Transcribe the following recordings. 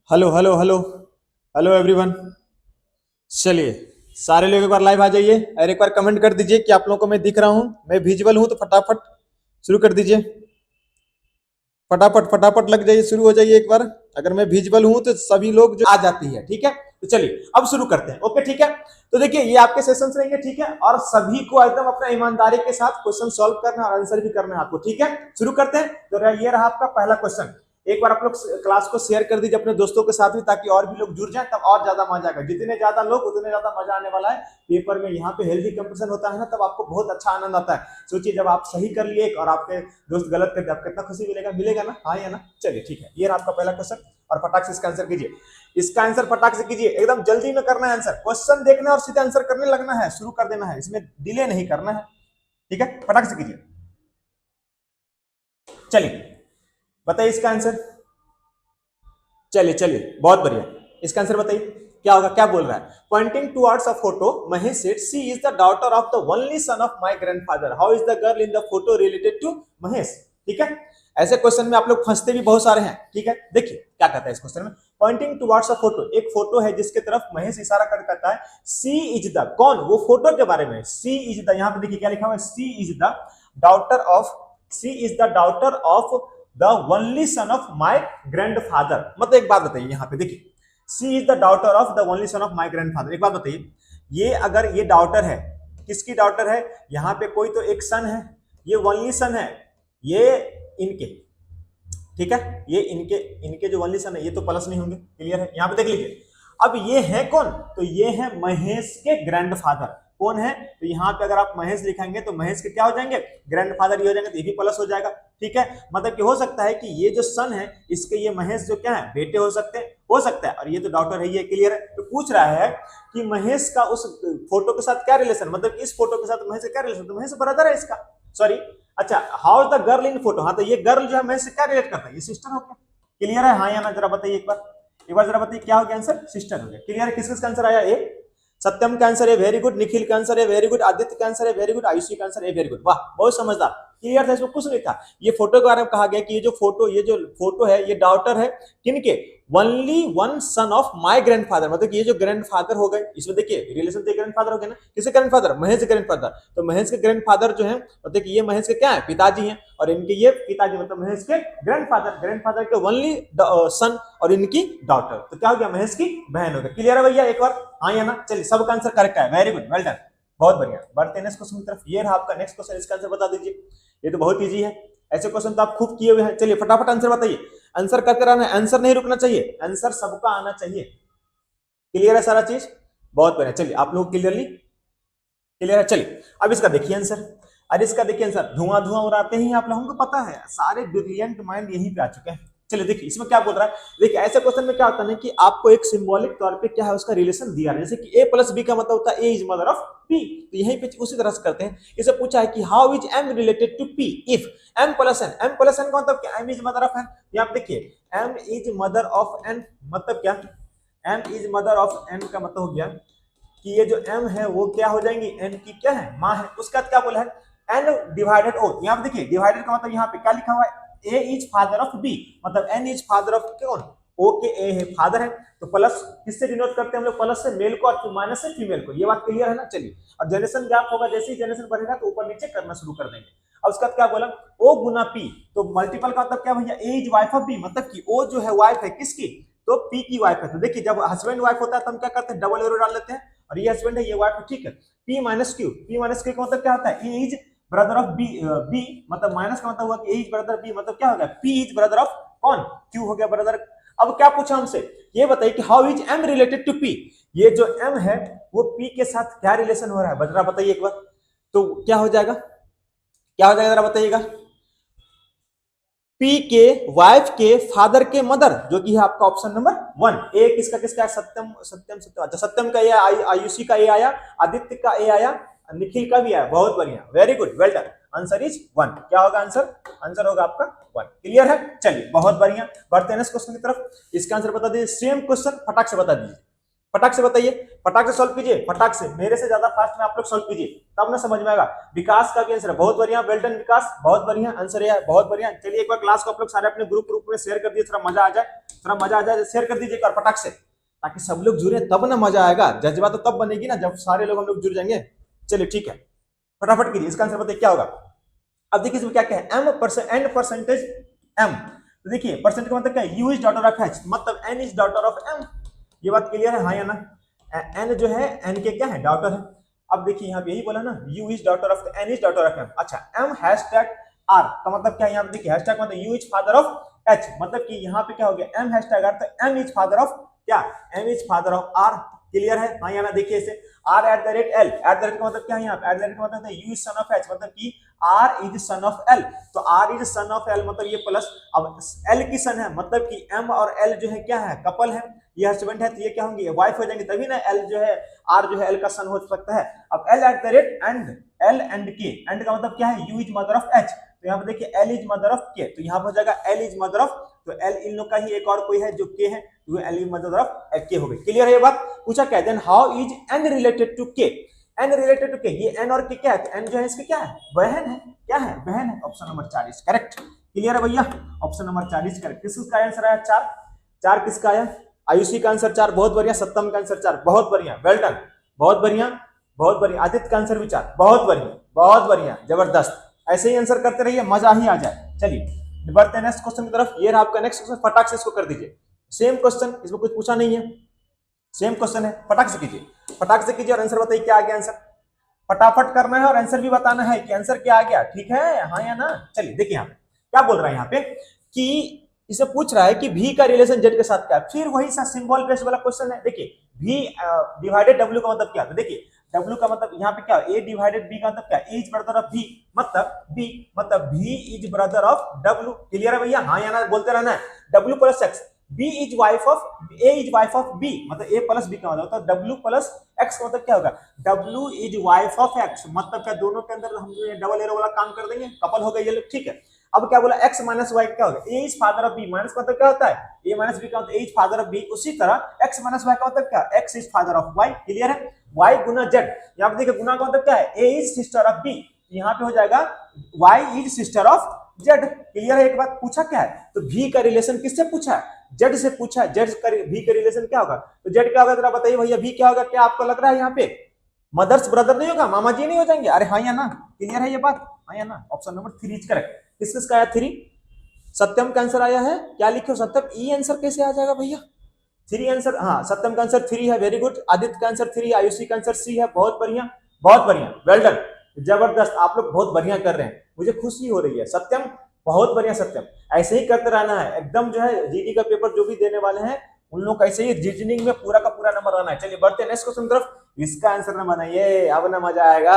Hello hello hello hello everyone. चलिए, सारे लोग एक बार लाइव आ जाइए और एक बार कमेंट कर दीजिए कि आप लोगों को मैं दिख रहा हूं, मैं विजुअल हूं। तो फटाफट शुरू कर दीजिए, फटाफट फटाफट लग जाइए, शुरू हो जाइए एक बार। अगर मैं विजुअल हूं तो सभी लोग जो आ जाती है, ठीक है। तो चलिए अब शुरू करते हैं। ओके ठीक है। तो देखिए ये आपके सेशंस रहेंगे, ठीक है, और सभी को एकदम अपना ईमानदारी के साथ क्वेश्चन सॉल्व करना और आंसर भी करना है आपको, ठीक है। शुरू करते हैं। तो ये रहा आपका पहला क्वेश्चन। एक बार आप लोग क्लास को शेयर कर दीजिए अपने दोस्तों के साथ भी, ताकि और भी लोग जुड़ जाएं, तब और ज्यादा मजा आएगा। जितने ज्यादा लोग उतने ज्यादा मजा आने वाला है पेपर में। यहाँ पे हेल्दी कंपटीशन होता है ना, तब आपको बहुत अच्छा आनंद आता है। सोचिए जब आप सही कर लिए और आपके दोस्त गलत कर दिए, आपको कितना खुशी मिलेगा, मिलेगा ना, हाँ या ना। चलिए ठीक है, ये रहा आपका पहला क्वेश्चन और फटाक से इसका आंसर कीजिए। इसका आंसर फटाक से कीजिए, एकदम जल्दी में करना है आंसर। क्वेश्चन देखना और सीधे आंसर करने लगना है, शुरू कर देना है, इसमें डिले नहीं करना है, ठीक है। फटाक से कीजिए। चलिए बताइए इसका आंसर। चलिए चलिए बहुत बढ़िया। इसका आंसर बताइए क्या होगा, क्या बोल रहा है। Pointing towards a photo, Mahesh said she is the daughter of the only son of my grandfather, how is the girl in the photo related to Mahesh. ठीक है, ऐसे क्वेश्चन में आप लोग फंसते भी बहुत सारे हैं, ठीक है। देखिए क्या कहता है इस क्वेश्चन में। पॉइंटिंग टुवर्ड्स अ फोटो, एक फोटो है जिसके तरफ महेश इशारा कर कहता है सी इज द, कौन, वो फोटो के बारे में। सी इज द, यहां पे देखिए क्या लिखा हुआ है, she is the daughter of, she is the daughter of the only son of my grandfather. मतलब एक बात बताइए, यहाँ पे देखिए she is the daughter of the only son of my grandfather. एक बात बताइए, ये अगर ये डॉटर है, किसकी डॉटर है, यहाँ पे कोई तो एक सन है, ये ओनली सन है, ये इनके, ठीक है, ये इनके, इनके जो ओनली सन है ये तो प्लस नहीं होंगे, क्लियर है। यहाँ पे देख लीजिए, अब ये है कौन, तो ये है महेश के ग्रैंडफादर। कौन है, तो यहाँ पे अगर आप महेश लिखेंगे तो महेश के क्या हो जाएंगे, ग्रैंडफादर ये हो जाएंगे, तो ये भी प्लस हो जाएगा, ठीक है। मतलब कि हो सकता है कि ये जो सन है इसके ये महेश जो क्या है, बेटे हो सकते हैं, हो सकता है, और ये तो डॉक्टर है, ये क्लियर है। तो पूछ रहा है कि महेश का उस फोटो के साथ क्या रिलेशन, मतलब इस फोटो के साथ महेश का क्या रिलेशन, तो महेश ब्रदर है इसका, सॉरी। अच्छा, how the girl in photo, हाँ तो ये गर्ल जो है महेश से क्या रिलेट करता है, ये सिस्टर हो गया, क्लियर है, हाँ या ना जरा बताइए एक बार जरा बताइए क्या हो गया आंसर, सिस्टर हो गया, क्लियर है। किस किसका आंसर आया, ए सत्यम का आंसर है वेरी गुड, निखिल का आंसर है वेरी गुड, आदित्य का आंसर है वेरी गुड, आयुषी का आंसर है वेरी गुड, वाह बहुत समझदार, क्लियर था, इसमें कुछ नहीं था। ये फोटो के बारे में कहा गया कि ये जो फोटो है ये डॉटर है किनके, only one sun of my grandfather, मतलब ये जो ग्रैंडफादर हो गए, इसमें देखिए रिलेशन तो ग्रैंडफादर हो गए ना, किसके ग्रैंडफादर, महेश के ग्रैंडफादर। तो महेश के ग्रैंडफादर जो है, मतलब ये महेश के क्या है, पिताजी हैं, और इनके ये पिताजी मतलब महेश के ग्रैंडफादर के ओनली सन, और इनकी डॉटर, तो क्या हो गया, महेश की बहन हो गया, क्लियर है भैया, एक बार हाँ या ना। चलिए सबका आंसर करेक्ट है, वेरी गुड, वेल डन, बहुत बढ़िया। बढ़ते हैं नेक्स्ट क्वेश्चन की तरफ। ये रहा आपका नेक्स्ट क्वेश्चन, इसका आंसर बता दीजिए। ये तो बहुत इजी है, ऐसे क्वेश्चन तो आप खूब किए हुए हैं। चलिए फटाफट आंसर बताइए, आंसर करते रहना है, आंसर नहीं रुकना चाहिए, आंसर सबका आना चाहिए, क्लियर है सारा चीज, बहुत बढ़िया। चलिए आप लोग क्लियरली क्लियर है। चलिए अब इसका देखिए आंसर, अरे इसका देखिए आंसर, धुआं धुआं उड़ाते ही आप लोगों को पता है, सारे ब्रिलियंट माइंड यहीं पे आ चुके हैं। चलिए देखिए इसमें क्या बोल रहा है, देखिए ऐसे क्वेश्चन में क्या होता है कि आपको एक सिंबॉलिक तौर पे क्या है उसका रिलेशन दिया है, जैसे कि a प्लस बी का मतलब होता है a is mother of p, तो यहीं पे उसी तरह से करते हैं। इसे पूछा है कि how is m related to p if m plus n का मतलब क्या, m is mother of n, यहाँ पे देखिए m is mother of n मतलब क्या, m is mother of n का मतलब हो गया कि ये जो m है वो क्या हो जाएंगी, n की क्या है, माँ है। उसका क्या बोला है, n डिवाइडेड o, यहाँ पे देखिए डिवाइडेड का मतलब यहाँ पे क्या लिखा हुआ है, a is father of b, मतलब n इज फादर ऑफ कौन, o के a है, फादर है, तो प्लस किससे डिनोट करते हैं हम लोग, प्लस से मेल को और माइनस से फीमेल को, ये बात क्लियर है ना। चलिए और जनरेशन गैप होगा, जैसे ही जनरेशन बढ़ेगा तो ऊपर नीचे करना शुरू कर देंगे। अब उसका क्या बोला, o गुना p, तो मल्टीपल का मतलब क्या भैया, a is wife of b, मतलब कि o जो है वाइफ है किसकी, तो p की वाइफ है। तो देखिए जब हस्बैंड वाइफ होता है तो हम क्या करते हैं, डबल एरो डाल लेते हैं, और ये हस्बैंड है ये वाइफ है, ठीक है। p माइनस q, का मतलब क्या होता है, a is brother of B, मतलब माइनस का मतलब हुआ कि a इज ब्रदर b, मतलब क्या हो गया, p इज ब्रदर ऑफ कौन, q हो गया ब्रदर। अब क्या पूछा हमसे, ये बताइए कि how is m related to p, ये जो m है वो p के साथ क्या रिलेशन हो रहा है, जरा बताइए एक बार, तो क्या हो जाएगा, क्या हो जाएगा जरा बताइएगा, पी के वाइफ के फादर के मदर, जो कि है आपका ऑप्शन नंबर 1। ए किसका किसका है, सत्यम सत्यम सत्यम, अच्छा सत्यम का ए, आयुषी का ए आया, आदित्य का ए आया, निखिल का भी आया, बहुत बढ़िया, very good, well done, answer is 1। क्या होगा आंसर, आंसर होगा आपका 1, क्लियर है। चलिए बहुत बढ़िया, बढ़ते हैं इस क्वेश्चन की तरफ, इसका आंसर बता दीजिए, सेम क्वेश्चन फटाक से बता दीजिए, फटाक से बताइए, फटाक से सॉल्व कीजिए, फटाक से, मेरे से ज्यादा फास्ट में आप लोग सॉल्व कीजिए, तब ना समझ में आएगा। विकास का भी आंसर है, बहुत बढ़िया, वेल डन विकास, बहुत बढ़िया आंसर है, बहुत बढ़िया। चलिए एक बार क्लास को आप लोग सारे अपने ग्रुप ग्रुप में शेयर कर दीजिए, थोड़ा मजा आ जाए, थोड़ा मजा आ जाए, शेयर कर दीजिए एक बार फटाक से, ताकि सब लोग जुड़े, तब ना मजा आएगा। जज्बा तो तब बनेगी ना जब सारे लोग हम लोग जुड़ जाएंगे। चलिए ठीक है, फटाफट कीजिए, इसका आंसर बताइए क्या होगा। अब देखिए इसमें क्या क्या है, एम एंड परसेंटेज एम, तो देखिए परसेंटेज का मतलब क्या है, U is daughter of H, मतलब N is daughter of M, ये बात क्लियर है, हाँ या ना। एन जो है एन के क्या है, डॉटर है। अब देखिए यहाँ पे यही बोला ना, U is daughter of, N is daughter of M. अच्छा, एम हैशटैग आर का मतलब क्या है, यहाँ पे देखिए हैशटैग मतलब U is father of H, मतलब कि यहाँ पे क्या हो गया, एम हैशटैग आर, तो एम इज फादर ऑफ क्या, M is father of R, clear है, हाँ या ना। देखिए इसे R at the rate L, at the rate का मतलब क्या है, यहाँ पे एट द रेट का मतलब U is son of H, मतलब कि R is son of L, तो R is son of L मतलब ये प्लस, अब एल की सन है, मतलब कि एम और एल जो है क्या है, कपल है, ये हस्बैंड है, तो ये क्या होंगे, वाइफ हो जाएंगे, तभी ना एल जो है, आर जो है एल का सन हो सकता है। अब L at the rate and, L and के, एंड का मतलब क्या है, U is mother of H, तो यहाँ पे देखिए एल इज मदर ऑफ के, तो यहाँ पे हो जाएगा एल इज मदर ऑफ, तो एल इन लोग का ही एक और कोई है जो के है, तो एल इज मदर ऑफ के हो गई, क्लियर है ये बात। पूछा क्या, then how is N related to K, N related to K, ये एन और के क्या है, एन जो है इसके क्या है, बहन है, क्या है, बहन है, option number 4 is correct, clear है भैया, ऑप्शन नंबर 4 इज करेक्ट। किसका आंसर आया, 4, 4 किसका आया, आयुषी का आंसर 4, बहुत बढ़िया, सप्तम का आंसर 4, बहुत बढ़िया, वेल डन, बहुत बढ़िया, बहुत बढ़िया, आदित्य का आंसर भी 4, बहुत बढ़िया, बहुत बढ़िया, जबरदस्त, ऐसे ही आंसर करते रहिए, मजा ही आ जाए। चलिए बढ़ते हैं नेक्स्ट क्वेश्चन की तरफ, ये रहा आपका नेक्स्ट क्वेश्चन, फटाक से इसको कर दीजिए, सेम क्वेश्चन, इसमें कुछ पूछा नहीं है, सेम क्वेश्चन है, फटाक से कीजिए, फटाक से कीजिए और आंसर बताइए क्या आ गया आंसर, फटाफट करना है और आंसर भी बताना है कि आंसर क्या आ गया, ठीक है, हाँ या ना। चलिए देखिए यहाँ पे क्या बोल रहा है, यहाँ पे कि इसे पूछ रहा है कि v का रिलेशन z के साथ क्या है, फिर वही सा सिंबल बेस्ड वाला क्वेश्चन है। देखिए v डिवाइडेड w का मतलब क्या है, तो देखिए w का मतलब यहाँ पे क्या है, a डिवाइडेड b का मतलब क्या है, a is brother of v, मतलब v is brother of w, clear है भैया, हाँ या ना बोलते रहना है। w plus x, b is wife of, a is wife of b, मतलब a प्लस b का मतलब होता है w प्लस x का मतलब क्या होगा, w is wife of x, मतलब क्या दोनों के अंदर हम डबल एरो वाला काम कर देंगे, कपल हो गए ये लोग, ठीक है। अब क्या बोला, x माइनस वाई क्या होगा, a is father of b, minus का मतलब क्या होता है, a माइनस b का मतलब a is father of b, उसी तरह x माइनस y का मतलब क्या, x is father of y, clear है। y गुना z, यहाँ पे देखिए गुना का मतलब क्या है, a is sister of b, यहाँ पे हो जाएगा y is sister of z, clear है। एक बात पूछा क्या है, तो v का रिलेशन किससे पूछा है, z से पूछा है, z का v का रिलेशन क्या होगा, तो z क्या होगा जरा बताइए भैया, v क्या होगा, क्या आपको लग रहा है यहाँ पे मदर्स ब्रदर नहीं होगा, मामा जी नहीं हो जाएंगे, अरे हाँ या ना, क्लियर है ये बात, हाँ या ना, ऑप्शन नंबर 3 इज करेक्ट। किसका आया 3, सत्यम का आंसर आया है, क्या लिखे हो सत्यम, ई आंसर कैसे आ जाएगा भैया, 3 आंसर, हाँ सत्यम का आंसर 3 है, वेरी गुड, आदित्य का आंसर 3, आयुषी का आंसर सी है, बहुत बढ़िया, बहुत बढ़िया, वेल डन, जबरदस्त, आप लोग बहुत बढ़िया कर रहे हैं, मुझे खुशी हो रही है, सत्यम बहुत बढ़िया, सत्यम ऐसे ही करते रहना है, एकदम जो है जीडी का पेपर जो भी देने वाले हैं उन लोग ऐसे ही रीजनिंग में पूरा का पूरा नंबर आना है। चलिए बढ़ते हैं नेक्स्ट क्वेश्चन तरफ, इसका आंसर न बनाइए, अब ना मजा आएगा,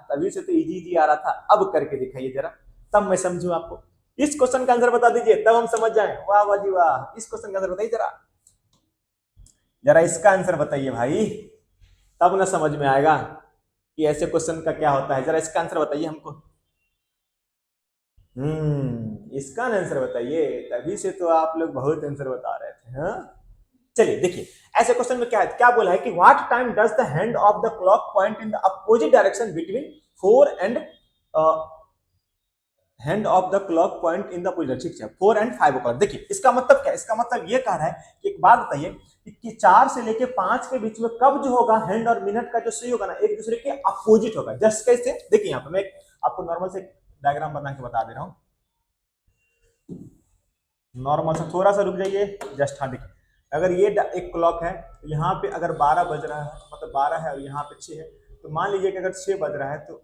तभी से तो इजी इजी आ रहा था, अब करके दिखाइए जरा, तब मैं समझू आपको। इस क्वेश्चन का आंसर बता दीजिए तब हम समझ जाएं, वाह वाह जी वाह, इस क्वेश्चन का आंसर बताइए जरा, जरा इसका आंसर बताइए भाई, तब ना समझ में आएगा कि ऐसे क्वेश्चन का क्या होता है, जरा इसका आंसर बताइए हमको। इसका आंसर बताइए, तभी से तो आप लोग बहुत आंसर बता रहे थे, हाँ। चलिए देखिए ऐसे क्वेश्चन में क्या है, क्या बोला है कि what time does the hand of the clock point in the opposite direction between 4 and hand of the clock point in the opposite, ठीक है, 4 एंड 5 o'clock। देखिए इसका मतलब क्या, इसका मतलब ये कह रहा है कि एक बात बताइए कि 4 से लेके 5 के बीच में कब जो होगा हैंड और मिनट का जो सही होगा ना एक दूसरे के अपोजिट होगा। जस्ट कैसे, देखिए यहाँ पे मैं आपको नॉर्मल से डायग्राम बना के बता दे रहा हूँ, नॉर्मल से थोड़ा सा रुक जाइए जस्ट, हाँ देखिए अगर ये एक क्लॉक है, यहाँ पे अगर 12 बज रहा है, मतलब 12 है और यहाँ पे 6 है, तो मान लीजिए कि अगर 6 बज रहा है तो,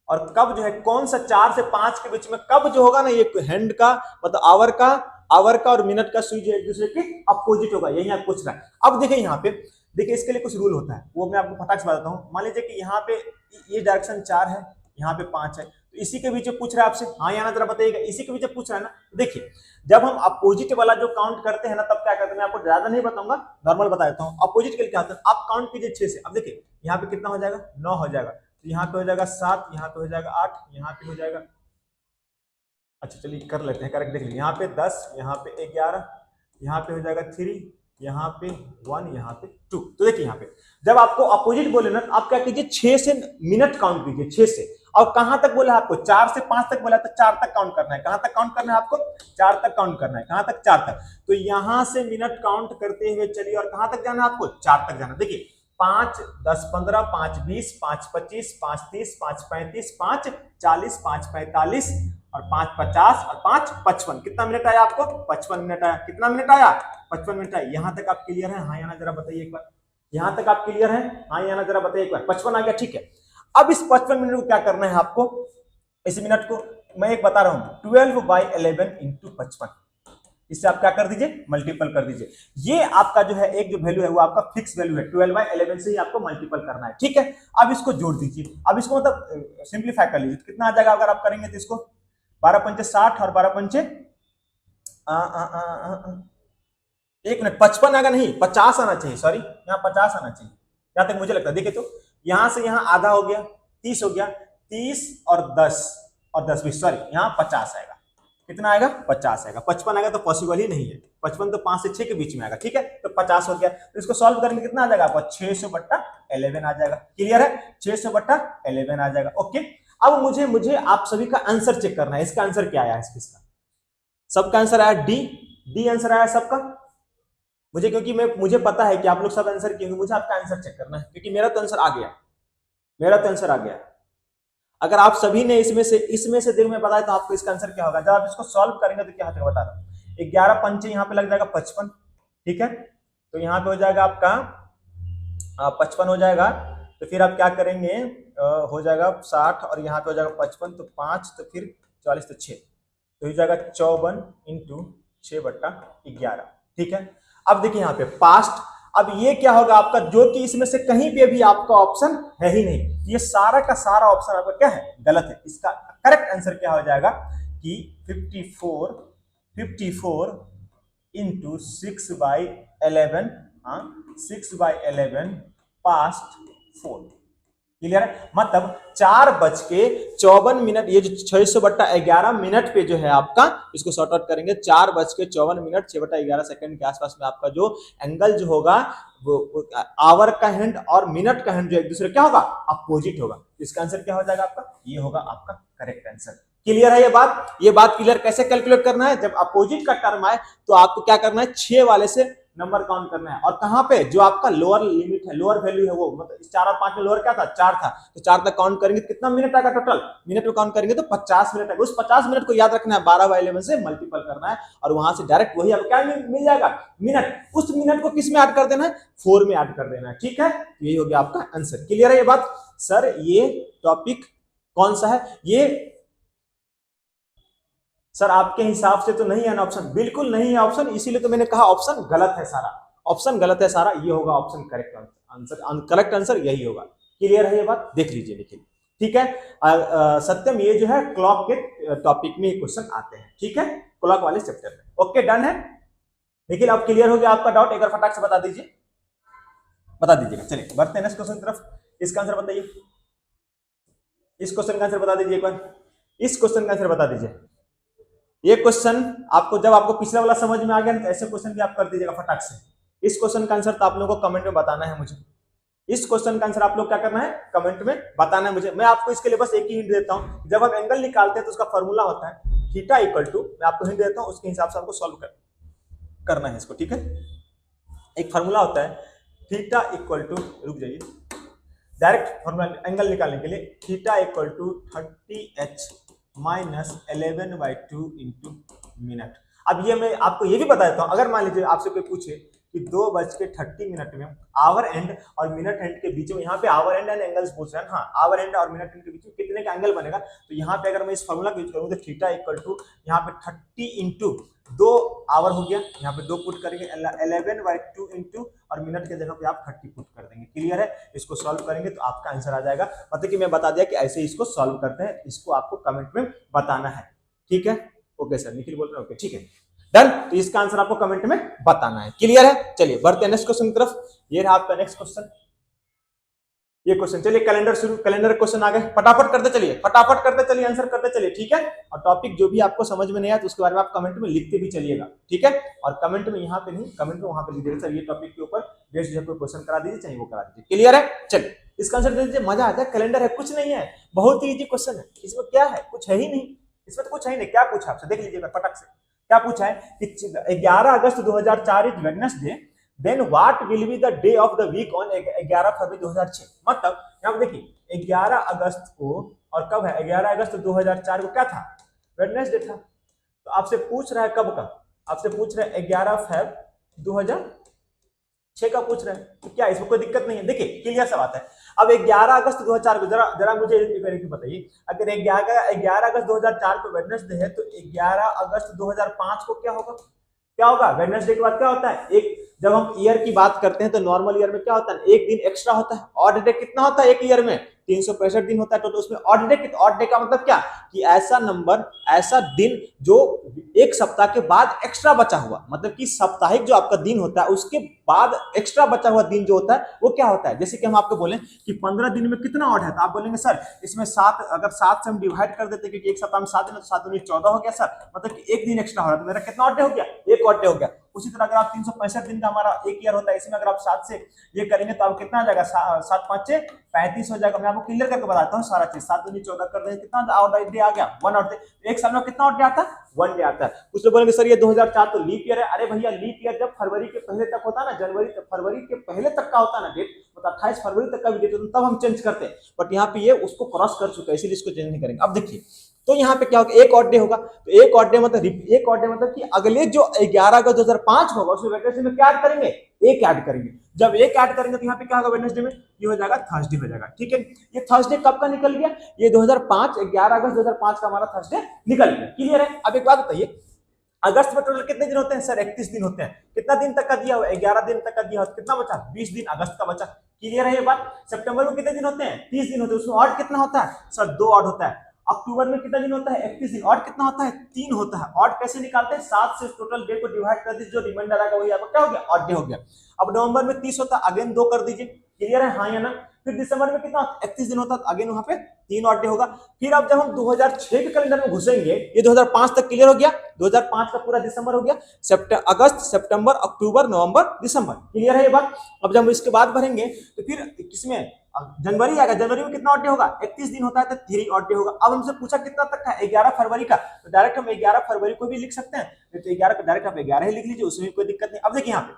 और कब जो है कौन सा 4 से 5 के बीच में कब जो होगा ना ये हैंड का मतलब आवर का और मिनट का सुई जो एक दूसरे के अपोजिट होगा, यही आप पूछ रहा है। अब देखिए यहाँ पे, देखिए इसके लिए कुछ रूल होता है, वो मैं आपको फटाक से बताता हूँ। मान लीजिए कि यहाँ पे ये डायरेक्शन 4 है, यहाँ पे 5 है, तो इसी के बीच में पूछ रहा है आपसे, हाँ या ना जरा बताइएगा, इसी के बीच में पूछ रहा है ना। देखिए जब हम अपोजिट वाला जो काउंट करते हैं ना तब क्या करते हैं, मैं आपको ज्यादा नहीं बताऊंगा, नॉर्मल बता देता हूँ। अपोजिट के लिए क्या होता है, आप काउंट कीजिए 6 से, अब देखिए यहाँ पे कितना हो जाएगा, 9 हो जाएगा, तो यहाँ पे हो जाएगा 7, यहाँ पे हो जाएगा 8, यहाँ पे हो जाएगा, अच्छा चलिए कर लेते हैं करेक्ट, देख लीजिए यहाँ पे 10, यहाँ पे 11, यहाँ पे हो जाएगा 3, यहाँ पे 1, यहाँ पे 2। तो देखिए यहाँ पे जब आपको अपोजिट बोले ना, आप क्या कीजिए 6 से मिनट काउंट कीजिए, 6 से। और कहां तक बोला आपको, 4 से 5 तक बोला, तो 4 तक काउंट करना है। कहां तक काउंट करना है आपको, 4 तक काउंट करना है। कहां तक, 4 तक। तो यहां से मिनट काउंट करते हुए चलिए, और कहां तक जाना है आपको, 4 तक जाना। देखिए 5 10 15, 5 20, 5 25, 5 30, 5 35, 5 40, 5 45 और 5 50 और 5 55। कितना मिनट आया आपको, 55 मिनट आया। कितना मिनट आया, 55 मिनट आया। यहां तक आप क्लियर है, हाँ या ना जरा बताइए एक बार। यहां तक आप क्लियर है, हाँ या ना जरा बताइए एक बार। 55 आ गया, ठीक है। अब इस 55 मिनट को क्या करना है आपको, इस मिनट को मैं एक बता रहा हूं, 12/11 इंटू 55। इससे आप क्या कर दीजिए, मल्टीपल कर दीजिए। ये आपका जो है एक जो वैल्यू है वो आपका फिक्स वैल्यू है, 12/11 से ही आपको मल्टीपल करना है, ठीक है। अब इसको जोड़ दीजिए, अब इसको मतलब सिंप्लीफाई कर लीजिए। कितना आ जाएगा अगर आप करेंगे तो इसको, 12 पंचे 60 और 12 पंचे 1 मिनट, 55 आएगा नहीं, 50 आना चाहिए, सॉरी यहाँ 50 आना चाहिए, जहां तक मुझे लगता है। देखिए तो यहां से यहां आधा हो गया, 30 हो गया, 30 और 10 और 10 20, सॉरी यहाँ 50 आएगा। कितना आएगा, 50 आएगा। 55 आएगा तो पॉसिबल ही नहीं है, 55 तो 5 से 6 के बीच में आएगा, ठीक है। तो 50 हो गया। तो इसको सॉल्व करेंगे कितना आ जाएगा आपको, 600/11 आ जाएगा। क्लियर है, 600/11 आ जाएगा, ओके। अब मुझे आप सभी का आंसर चेक करना है। इसका आंसर क्या आया है, इसका सबका आंसर आया डी, डी आंसर आया सबका। क्योंकि मुझे पता है कि आप लोग सब आंसर किए, मुझे आपका आंसर चेक करना है, क्योंकि मेरा तो आंसर आ गया, मेरा तो आंसर आ गया। अगर आप सभी ने इसमें से दिल में बताया तो आपको इसका आंसर क्या होगा। जब आप इसको सॉल्व करेंगे तो क्या होगा बता रहा हूं। 11 पंचे यहाँ पे लग जाएगा 55, ठीक है। तो यहाँ पे हो जाएगा आपका 55 हो जाएगा। तो फिर आप क्या करेंगे, हो जाएगा 60 और यहाँ पे हो जाएगा 55, तो 5 तो फिर 40 तो 6, तो हो जाएगा 54 इंटू 6/11, ठीक है। अब देखिए यहाँ पे पास्ट, अब ये क्या होगा आपका, जो कि इसमें से कहीं पे भी आपका ऑप्शन है ही नहीं, ये सारा का सारा ऑप्शन आपका क्या है, गलत है। इसका करेक्ट आंसर क्या हो जाएगा कि 54 इंटू 6/11, 6/11 पास्ट 4। क्लियर है, मतलब 4:54, ये जो 600/11 मिनट पे जो है आपका, इसको सॉर्ट आउट करेंगे, 4:54 6/11 सेकंड के आसपास में आपका जो एंगल जो होगा वो आवर का हैंड और मिनट का हैंड जो एक दूसरे क्या होगा, अपोजिट होगा। इसका आंसर क्या हो जाएगा आपका, ये होगा आपका करेक्ट आंसर। क्लियर है ये बात क्लियर। कैसे कैलकुलेट करना है, जब अपोजिट का टर्म आए तो आपको क्या करना है, 6 वाले से नंबर काउंट करना है। और कहां पे, जो आपका लोअर लिमिट है, लोअर वैल्यू है, वो मतलब 4 और 5 में लोअर क्या था, 4 था, तो 4 तक काउंट करेंगे तो कितना मिनट आएगा टोटल, मिनट में काउंट करेंगे तो 50 मिनट आएगा। उस 50 मिनट को याद रखना है, 12/11 से मल्टीपल करना है, और वहां से डायरेक्ट वही आपको क्या मिल जाएगा, मिनट। उस मिनट को किस में ऐड कर देना है, 4 में ऐड कर देना है, ठीक है। यही हो गया आपका आंसर। क्लियर है ये बात। सर ये टॉपिक कौन सा है, ये सर आपके हिसाब से तो नहीं है ना ऑप्शन, बिल्कुल नहीं है ऑप्शन, इसीलिए तो मैंने कहा ऑप्शन गलत है सारा, ऑप्शन गलत है सारा। ये होगा option correct answer, correct answer यही होगा। क्लियर है ये बात, देख लीजिए निखिल, ठीक है। सत्यम, ये जो है क्लॉक के टॉपिक में क्वेश्चन आते हैं, ठीक है, क्लॉक वाले चैप्टर में। ओके डन है निखिल, अब क्लियर हो गया आपका डाउट, एक बार फटाक से बता दीजिएगा। चलिए बढ़ते हैं नेक्स्ट क्वेश्चन की तरफ। इसका आंसर बताइए, इस क्वेश्चन का आंसर बता दीजिए एक बार, इस क्वेश्चन का आंसर बता दीजिए। ये क्वेश्चन आपको, जब आपको पिछला वाला समझ में आ गया तो ऐसे क्वेश्चन भी आप कर दीजिएगा फटाक से। इस क्वेश्चन का आंसर तो आप लोगों को कमेंट में बताना है मुझे, इस क्वेश्चन का आंसर आप लोग क्या करना है, कमेंट में बताना है मुझे। मैं आपको इसके लिए बस एक ही हिंट देता हूं, जब आप एंगल निकालते हैं तो उसका फॉर्मूला होता है थीटा इक्वल टू, मैं आपको हिंट देता हूं, उसके हिसाब से आपको सॉल्व करना है इसको, ठीक है। एक फॉर्मूला होता है थीटा इक्वल टू, रुक जाइए, डायरेक्ट फॉर्मूला एंगल निकालने के लिए, theta equal to 30h minus 11/2 into minute. अब ये मैं आपको ये भी बता देता हूं, अगर मान लीजिए आपसे कोई पूछे कि 2:30 में आवर एंड और मिनट एंड के बीच में, यहाँ पे आवर एंड एंड एंगल्स पूछ रहे हैं, हाँ, आवर एंड और मिनट एंड के बीच में कितने का एंगल बनेगा, तो यहाँ पे अगर मैं इस फॉर्मूला को यूज करूँ तो थीटा इक्वल टू यहाँ पे 30 इंटू 2 आवर हो गया, यहाँ पे 2 पुट करेंगे, 11/2 इंटू और मिनट के जगह पे आप 30 पुट कर देंगे। क्लियर है, इसको सॉल्व करेंगे तो आपका आंसर आ जाएगा। मतलब कि मैं बता दिया कि ऐसे इसको सॉल्व करते हैं, इसको आपको कमेंट में बताना है, ठीक है। ओके सर, निखिल बोल रहे हैं, ओके ठीक है डन। तो इसका आंसर आपको कमेंट में बताना है। क्लियर है, चलिए बढ़ते हैं नेक्स्ट क्वेश्चन की तरफ। ये रहा आपका नेक्स्ट क्वेश्चन। ये क्वेश्चन। चलिए कैलेंडर शुरू, कैलेंडर क्वेश्चन आ गए, फटाफट करते चलिए, फटाफट करते चलिए, आंसर करते चलिए, ठीक है। और टॉपिक जो भी आपको समझ में नहीं आया तो उसके बारे में आप कमेंट में लिखते भी चलिएगा, ठीक है। और कमेंट में यहाँ पे नहीं, कमेंट में वहां पे लिख दीजिए सर ये टॉपिक के ऊपर बेस्ड जो कोई क्वेश्चन करा दीजिए, चाहे वो करा दीजिए। क्लियर है? चलिए इसका आंसर दे दीजिए, मजा आ जाए। कैलेंडर है, कुछ नहीं है, बहुत ही इजी क्वेश्चन है। इसमें क्या है? कुछ है ही नहीं, इसमें तो कुछ है ही नहीं। क्या पूछा आपसे, देख लीजिएगा फटक से। क्या पूछा है कि 11 August 2004 is Wednesday, then what will be the day of the week on 11 February 2006। मतलब यहाँ पे देखिए 11 अगस्त को, और कब है 11 अगस्त 2004 को क्या था? वेडनेसडे था। तो आपसे पूछ रहा है कब का, आपसे पूछ रहा है 11 फरवरी 2006 का पूछ रहा है। तो क्या इसमें कोई दिक्कत नहीं है? देखिए क्लियर सा बात है। अब 11 अगस्त 2004 को जरा मुझे बताइए, अगर 11 अगस्त 2004 को वेडनेसडे है तो 11 अगस्त 2005 को क्या होगा? क्या होगा? वेडनेसडे के बाद क्या होता है? एक, जब हम ईयर की बात करते हैं तो नॉर्मल ईयर में क्या होता है? एक दिन एक्स्ट्रा होता है। ऑड डे कितना होता है एक ईयर में? 365 दिन होता है। तो उसमें ऑड डे का मतलब क्या कि ऐसा नंबर, ऐसा दिन जो एक सप्ताह के बाद एक्स्ट्रा बचा हुआ, मतलब कि साप्ताहिक जो आपका दिन होता है उसके बाद एक्स्ट्रा बचा हुआ दिन जो होता है वो क्या होता है? जैसे कि हम आपको बोले कि 15 दिन में कितना ऑड है, तो आप बोलेंगे सर इसमें 7, अगर 7 से हम डिवाइड कर देते क्योंकि एक सप्ताह में 7 दिन है तो 7 दूनी 14 हो गया सर, मतलब कि एक दिन एक्स्ट्रा हो रहा है। तो मेरा कितना ऑड डे हो गया? एक ऑड डे हो गया। उसी तरह अगर आप 365 दिन का हमारा एक ईयर होता है, इसमें अगर आप 7 से ये करेंगे तो आप कितना आ जाएगा? 7 5 35 हो जाएगा। मैं आपको क्लियर करके बताता हूँ सारा चीज। 7 दूनी 14 कर देंगे, कितना ऑड डे आ गया? 1 ऑड डे। एक साल में कितना ऑड डे आता है? 1 डे आता है। कुछ लोग बोलेंगे सर ये 2004 तो लीप ईयर है। अरे भैया लीप ईयर जब फरवरी के पहले तक होता है ना, फरवरी के पहले तक का होता है ना डेट, मतलब 28 फरवरी तक का भी डेट होता है, तब हम चेंज करते हैं। बट यहाँ पे ये उसको क्रॉस कर चुका है, इसीलिए इसको चेंज नहीं करेंगे। अब देखिए तो यहाँ पे क्या होगा? एक ऑड डे होगा। तो एक ऑड डे मतलब कि अगले जो 11 अगस्त 2005 होगा उसमें वेडनेसडे में क्या ऐड करेंगे? एक ऐड करेंगे। जब एक ऐड करेंगे तो यहाँ पे क्या होगा? वेडनेसडे में ये हो जाएगा थर्सडे हो जाएगा, ठीक है। ये थर्सडे कब का निकल गया? ये 2005, 11 अगस्त 2005 का हमारा थर्सडे निकल गया। क्लियर है? अब एक बात बताइए, अगस्त में टोटल कितने दिन होते हैं सर? 31 दिन होते हैं। कितना दिन तक का दिया हुआ? 11 दिन तक का दिया हुआ। कितना बचा? 20 दिन अगस्त का बचा। क्लियर है ये बात? सितंबर में कितने दिन होते हैं? 30 दिन होते हैं। उसमें ऑड कितना होता है सर? 2 ऑड होता है। अक्टूबर में कितना दिन होता है? 31 दिन। ऑड कितना होता है? 3 होता है। ऑड कैसे निकालते हैं? 7 से टोटल डे को डिवाइड कर दीजिए, जो रिमाइंडर आएगा वही आपका क्या हो गया? ऑड डे हो गया। अब नवंबर में 30 होता है, अगेन 2 कर दीजिए। क्लियर है? हाँ या ना? फिर दिसंबर में कितना? 31 दिन होता है, अगेन वहां पे 3 ऑड डे होगा। फिर अब जब हम 2006 के कैलेंडर में घुसेंगे, ये 2005 तक क्लियर हो गया। 2005 का पूरा दिसंबर हो गया। अगस्त, सितंबर, अक्टूबर, नवंबर, दिसंबर। क्लियर है ये बात? अब जब हम इसके बाद भरेंगे तो फिर किसमें? जनवरी आएगा। जनवरी में कितना ऑड डे होगा? 31 दिन होता है तो 3 ऑड डे होगा। अब हमसे पूछा कितना तक का? 11 फरवरी का। तो डायरेक्ट हम 11 फरवरी को भी लिख सकते हैं, तो 11 का डायरेक्ट आप 11 ही लिख लीजिए, उसमें कोई दिक्कत नहीं। अब देखिए यहाँ पे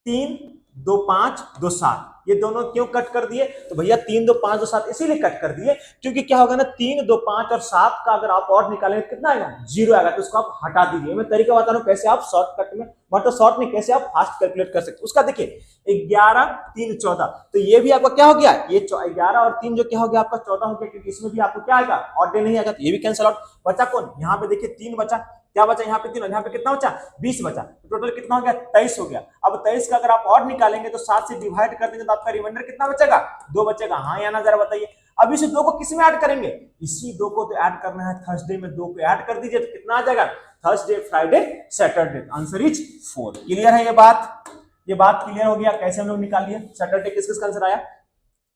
3 2 5 2 7, ये दोनों क्यों कट कर दिए? तो भैया 3 2 5 2 7 इसीलिए कट कर दिए क्योंकि क्या होगा ना, 3 2 5 और 7 का अगर आप ऑड निकालेंगे कितना आएगा? 0 आएगा। तो उसको आप हटा दीजिए। मैं तरीका बता रहा हूँ कैसे आप शॉर्टकट में, मतलब शॉर्ट में कैसे आप फास्ट कैलकुलेट कर सकते हैं। उसका देखिए 11 3 14, तो ये भी आपका क्या हो गया? ये 11 और 3 जो क्या हो गया आपका? 14 हो गया, क्योंकि इसमें भी आपको क्या आएगा? ऑड डे नहीं आएगा, तो ये भी कैंसिल आउट। बचा कौन? यहाँ पे देखिए 3 बचा। क्या बचा? यहाँ पे 3, यहाँ पे कितना बचा? 20 बचा। तो टोटल कितना हो गया? 23 हो गया। अब 23 का अगर आप ऑड निकालेंगे तो 7 से डिवाइड कर देंगे तो आपका रिमाइंडर कितना बचेगा? 2 बचेगा। हाँ या ना? जरा बताइए। अब इस 2 को किस में ऐड करेंगे? इसी 2 को तो ऐड करना है थर्सडे में। 2 को ऐड कर दीजिए तो कितना आ जाएगा? Thursday, Friday, Saturday. Answer is 4। Clear है ये बात? ये बात क्लियर हो गया कैसे हम लोग निकाल लिए? सैटरडे किस किस का आंसर आया?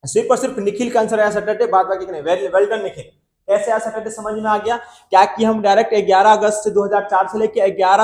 सिर्फ और सिर्फ निखिल का आंसर आया सैटरडे, बाद बाकी नहीं। Well done Nikhil. कैसे आया सैटरडे समझ में आ गया? क्या कि हम डायरेक्ट 11 अगस्त से 2004 से लेके 11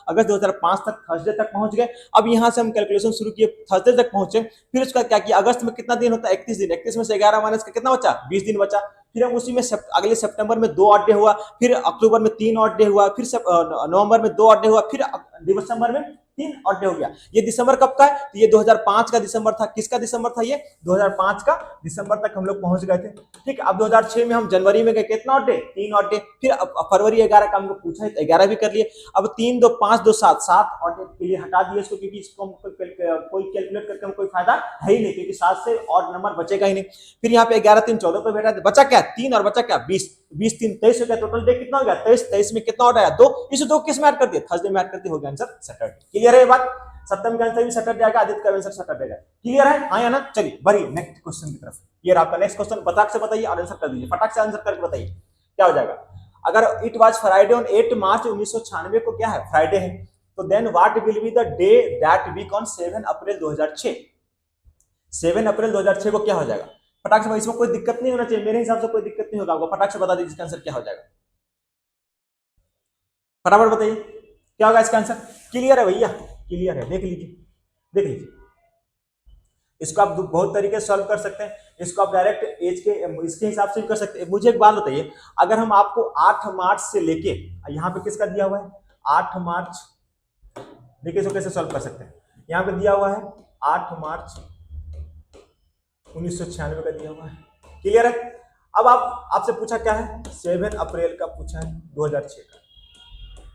अगस्त 2005 तक थर्सडे तक पहुंच गए। अब यहां से हम कैलकुलेशन शुरू किए, थर्सडे तक पहुंचे। फिर उसका क्या किया? अगस्त में कितना दिन होता है? 31 दिन। 31 में से 11 माइनस का कितना बचा? 20 दिन बचा। फिर हम उसी में अगले सितंबर में 2 ऑड डे हुआ, फिर अक्टूबर में 3 ऑड डे हुआ, फिर नवंबर में 2 ऑड डे हुआ, फिर दिसंबर में 3 ऑड डे हो गया। ये दिसंबर कब का है? तो ये 2005 का दिसंबर था। किसका दिसंबर था? ये 2005 का दिसंबर तक हम लोग पहुंच गए थे। ठीक है। अब 2006 में हम जनवरी में गए, कितना ऑड डे? 3 odd day. फिर फरवरी 11 का हमको पूछा है तो 11 भी कर लिए। अब 3 2 5 2 7, 7 ऑड डे के लिए हटा दिए इसको, क्योंकि इसको हम कोई कैलकुलेट करके हम कोई फायदा है ही नहीं, क्योंकि 7 से ऑड नंबर बचेगा ही नहीं। फिर यहाँ पे 11 3 14 पे बैठा, बचा क्या? 3 और बचा क्या? 20। 20 3 23 हो गया। टोटल डे कितना हो गया? 23। 23 में कितना ऑड आया? 2। इस 2 किस में ऐड कर दिए? थर्सडे में ऐड करते हो गया आंसर सैटरडे। क्लियर है ये बात? सप्तम का आंसर भी सैटरडे आएगा, आदित्य का आंसर सैटरडे आएगा। क्लियर है? हाँ या ना? चलिए बढ़िए नेक्स्ट क्वेश्चन की तरफ। ये आपका नेक्स्ट क्वेश्चन फटाक से बताइए और आंसर कर दीजिए। फटाक से आंसर करके बताइए क्या हो जाएगा। अगर it was Friday on 8 March 1996 को क्या है? फ्राइडे है। तो then what will be the day that week on 7 अप्रैल 2006? 7 अप्रैल 2006 को क्या हो जाएगा? फटाक से, इसमें कोई दिक्कत नहीं होना चाहिए, मेरे हिसाब से कोई दिक्कत नहीं होगा आपको, फटाक से बता दीजिए इसका आंसर क्या हो जाएगा, फटाफट बताइए क्या होगा इसका आंसर। क्लियर है भैया? क्लियर है, देख लीजिए, देख लीजिए। इसको आप बहुत तरीके से सॉल्व कर सकते हैं, इसको आप डायरेक्ट एज के इसके हिसाब से भी कर सकते हैं। मुझे एक बात बताइए, अगर हम आपको 8 मार्च से लेके, यहाँ पे किसका दिया हुआ है 8 मार्च, देखिए इसको कैसे सॉल्व कर सकते हैं। यहाँ पे दिया हुआ है 8 मार्च 1996 का दिया हुआ है, क्लियर है। अब आपसे पूछा क्या है, 7 अप्रैल का पूछा है 2006 का,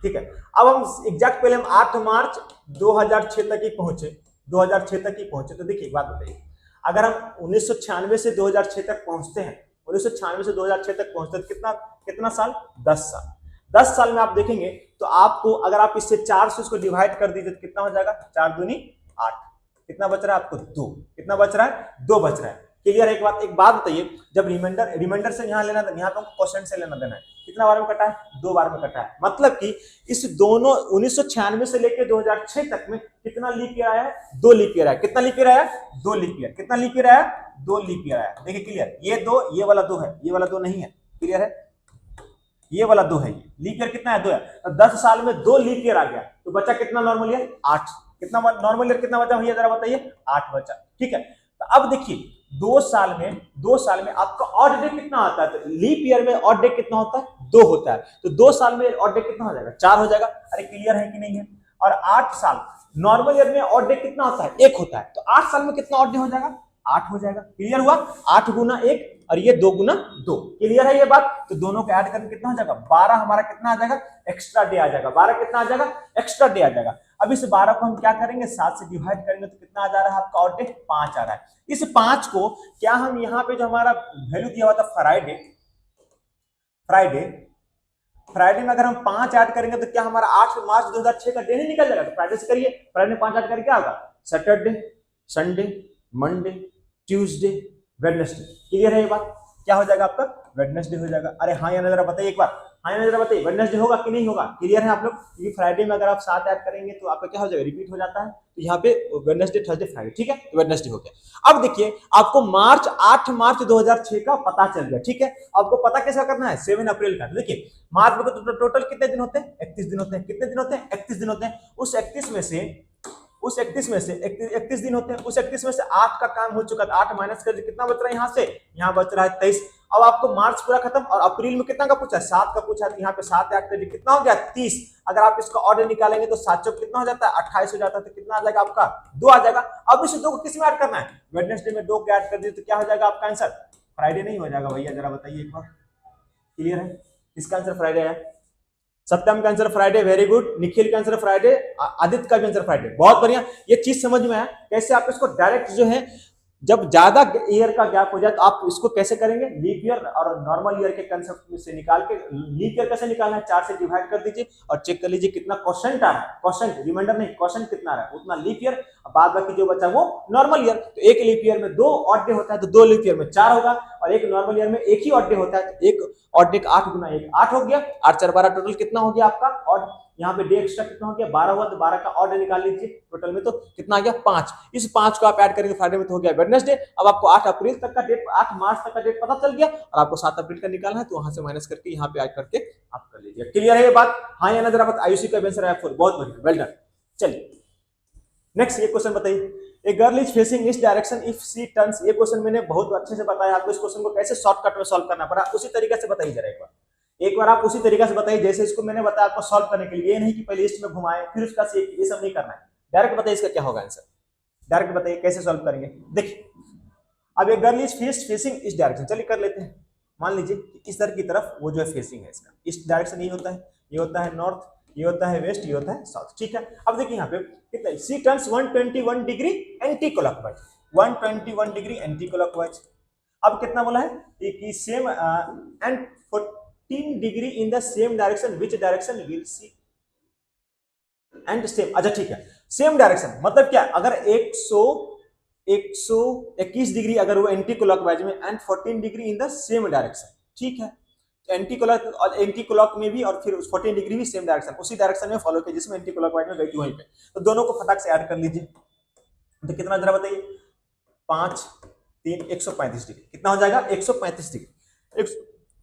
ठीक है। अब हम एग्जैक्ट पहले हम 8 मार्च 2006 तक ही पहुंचे, 2006 तक ही पहुंचे। तो देखिए एक बात बताइए, अगर हम 1996 से 2006 तक पहुंचते हैं, 1996 से 2006 तक पहुंचते हैं, कितना कितना साल, 10 साल। 10 साल में आप देखेंगे तो आपको, अगर आप इससे 4 से उसको डिवाइड कर दीजिए तो कितना हो जाएगा, 4 दूनी 8, कितना बच रहा है आपको 2, कितना बच रहा है 2 बच रहा है, क्लियर है। एक बात बताइए, जब रिमाइंडर से यहाँ लेना, यहाँ पे क्वेश्चन से लेना देना है, कितना बार में कटा है, 2 बार में कटा है। मतलब कि इस दोनों 1996 से लेकर 2006 तक में कितना लीप ईयर आया है, 2 लीप ईयर आया। कितना लीप ईयर आया, 2 लीप ईयर। कितना लीप ईयर आया, 2 लीप ईयर आया। देखिए क्लियर, ये 2, ये वाला 2 है, ये वाला 2 नहीं है, क्लियर है, ये वाला 2 है। लीप ईयर कितना है, 2 है। तो 10 साल में 2 लीप ईयर आ गया, तो बचा कितना नॉर्मल ईयर, 8। कितना नॉर्मल ईयर कितना बचा भैया, जरा बताइए, 8 बचा, ठीक है। तो अब देखिए 2 साल में आपका ऑड डे कितना आता है, तो लीप ईयर में ऑड डे कितना होता है, 2 होता है। तो 2 साल में ऑड डे कितना हो जाएगा, 4 हो जाएगा। अरे क्लियर है कि नहीं है। और 8 साल नॉर्मल ईयर में ऑड डे कितना होता है, 1 होता है। तो 8 साल में कितना ऑड डे हो जाएगा, 8 हो जाएगा। क्लियर हुआ, 8 गुना 1 और ये 2 गुना 2, क्लियर है ये बात। तो दोनों को ऐड करके कितना हो जाएगा, 12 हमारा कितना आ जाएगा, एक्स्ट्रा डे आ जाएगा। 12 कितना आ जाएगा, एक्स्ट्रा डे आ जाएगा। अब इस 12 को हम क्या करेंगे, 7 से डिवाइड करेंगे तो कितना आ जा रहा है आपका ऑड डे, 5 आ रहा है। इस 5 को क्या हम यहाँ पे जो हमारा वैल्यू दिया हुआ था फ्राइडे में अगर हम 5 ऐड करेंगे तो क्या हमारा 8 मार्च 2006 का डे नहीं निकल जाएगा। तो फ्राइडे से करिए, फ्राइडे में 5 ऐड करके क्या होगा, Saturday, Sunday, Monday, Tuesday, Wednesday. Clear है ये बात, क्या हो जाएगा आपका, वेडनेसडे हो जाएगा। अरे हाँ या ना जरा बताइए एक बार, हाँ या ना जरा बताइए, वेडनेसडे होगा कि नहीं होगा। क्लियर है आप लोग, क्योंकि फ्राइडे में अगर आप 7 ऐड करेंगे तो आपका क्या हो जाएगा, रिपीट हो जाता है। तो यहाँ पे वेडनेसडे, थर्सडे, फ्राइडे, ठीक है, तो वेडनेसडे हो गया। अब देखिए आपको 8 मार्च 2006 का पता चल गया, ठीक है। आपको पता कैसा करना है, 7 अप्रैल का। तो देखिए मार्च में तो टोटल कितने दिन होते हैं, 31 दिन होते हैं। कितने दिन होते हैं, 31 दिन होते हैं। उस 31 में से 31 दिन होते हैं। उस 31 में से 8 का काम हो चुका था, 8 माइनस कर कितना बच रहा है, यहाँ से यहाँ बच रहा है 23। अब आपको मार्च पूरा खत्म और अप्रैल में कितना का पूछा है, 7 का पूछा है। यहाँ पे 7 ऐड कर कितना हो गया, 30। अगर आप इसका ऑर्डर निकालेंगे तो 7 चौक कितना हो जाता है, 28 हो जाता है। तो कितना आ जाएगा आपका, 2 आ जाएगा। अब इस 2 को किस में ऐड करना है, वेडनेसडे में 2 को ऐड कर दिए तो क्या हो जाएगा आपका आंसर, फ्राइडे नहीं हो जाएगा भैया, जरा बताइए एक बार। क्लियर है, इसका आंसर फ्राइडे है। सत्यम का answer Friday, very good. Nikhil का आंसर फ्राइडे, आदित्य का भी आंसर फ्राइडे, बहुत बढ़िया। ये चीज समझ में आया कैसे आप इसको डायरेक्ट जो है, जब ज्यादा ईयर का गैप हो जाए तो आप इसको कैसे करेंगे, लीप ईयर और नॉर्मल ईयर के कंसेप्ट से निकाल के, लीप ईयर कैसे निकालना है, 4 से डिवाइड कर दीजिए और चेक कर लीजिए कितना क्वेश्चन आ रहा है, क्वेश्चन रिमाइंडर नहीं, क्वेश्चन कितना आ रहा है उतना लीप ईयर, बाद बाकी जो बचा वो नॉर्मल ईयर। तो एक लीप ईयर में 2 ऑड डे होता है, तो 2 लीप ईयर में 4 होगा, और एक नॉर्मल ईयर में एक ही ऑड डे होता है, तो एक ऑड डे 8 गुना 1 8 हो गया, 8 4 12, टोटल कितना हो गया आपका ऑड, यहाँ पे डे एक्स्ट्रा कितना हो गया, 12 हुआ, तो 12 का ऑर्डर निकाल लीजिए, टोटल में तो कितना आ गया 5। इस 5 को आप ऐड करेंगे फ्राइडे में तो हो गया वेडनेसडे। अब आपको 8 अप्रैल तक का डेट, 8 मार्च तक का डेट पता चल गया, और आपको 7 अप्रैल का निकालना है, तो वहां से माइनस करके यहाँ पे ऐड करके आप कर लीजिए। क्लियर है ये बात, हाँ या ना जरा बात। आयुषी का आंसर है 4, बहुत बढ़िया, वेल डन। चलिए नेक्स्ट ये क्वेश्चन बताइए, ए गर्ल इज फेसिंग इस डायरेक्शन इफ शी टर्न्स। ये क्वेश्चन मैंने बहुत अच्छे से बताया आपको, इस क्वेश्चन को कैसे शॉर्टकट में सॉल्व करना पड़ा, उसी तरीके से बताइए जरा एक बार आप उसी तरीके से बताइए जैसे इसको मैंने बताया आपको सॉल्व करने के लिए। ये नहीं कि पहले लिस्ट में घुमाए फिर उसका से, ये सब नहीं करना है, डायरेक्ट बताइए इसका क्या होगा आंसर, डायरेक्ट बताइए कैसे सॉल्व करेंगे। देखिए अब एक गर्ल इज फेसिंग इस डायरेक्शन, चलिए कर लेते हैं। मान लीजिए कि इस तरह की तरफ वो जो है फेसिंग है, इसका इस डायरेक्शन ये होता है नॉर्थ, ये होता है वेस्ट, ये होता है साउथ, ठीक है। अब देखिए यहाँ पे कितना, she turns 121 degree anti clockwise, 121 degree anti clockwise. अब कितना बोला है कि same and 14 degree in the same direction, which direction will she end same. अच्छा ठीक है, सेम डायरेक्शन मतलब क्या, अगर 121 डिग्री अगर वो एंटी क्लॉकवाइज में and 14 degree in the same direction, ठीक है। एंटी क्लॉक और एंटी क्लॉक में भी, और फिर 14 डिग्री भी सेम डायरेक्शन, उसी डायरेक्शन में फॉलो किया जिसमें एंटी क्लॉकवाइज में गई थी वहीं पे, तो दोनों को फटाक से ऐड कर लीजिए। तो कितना जरा बताइए, 5 3 135 डिग्री। कितना हो जाएगा? 135 डिग्री।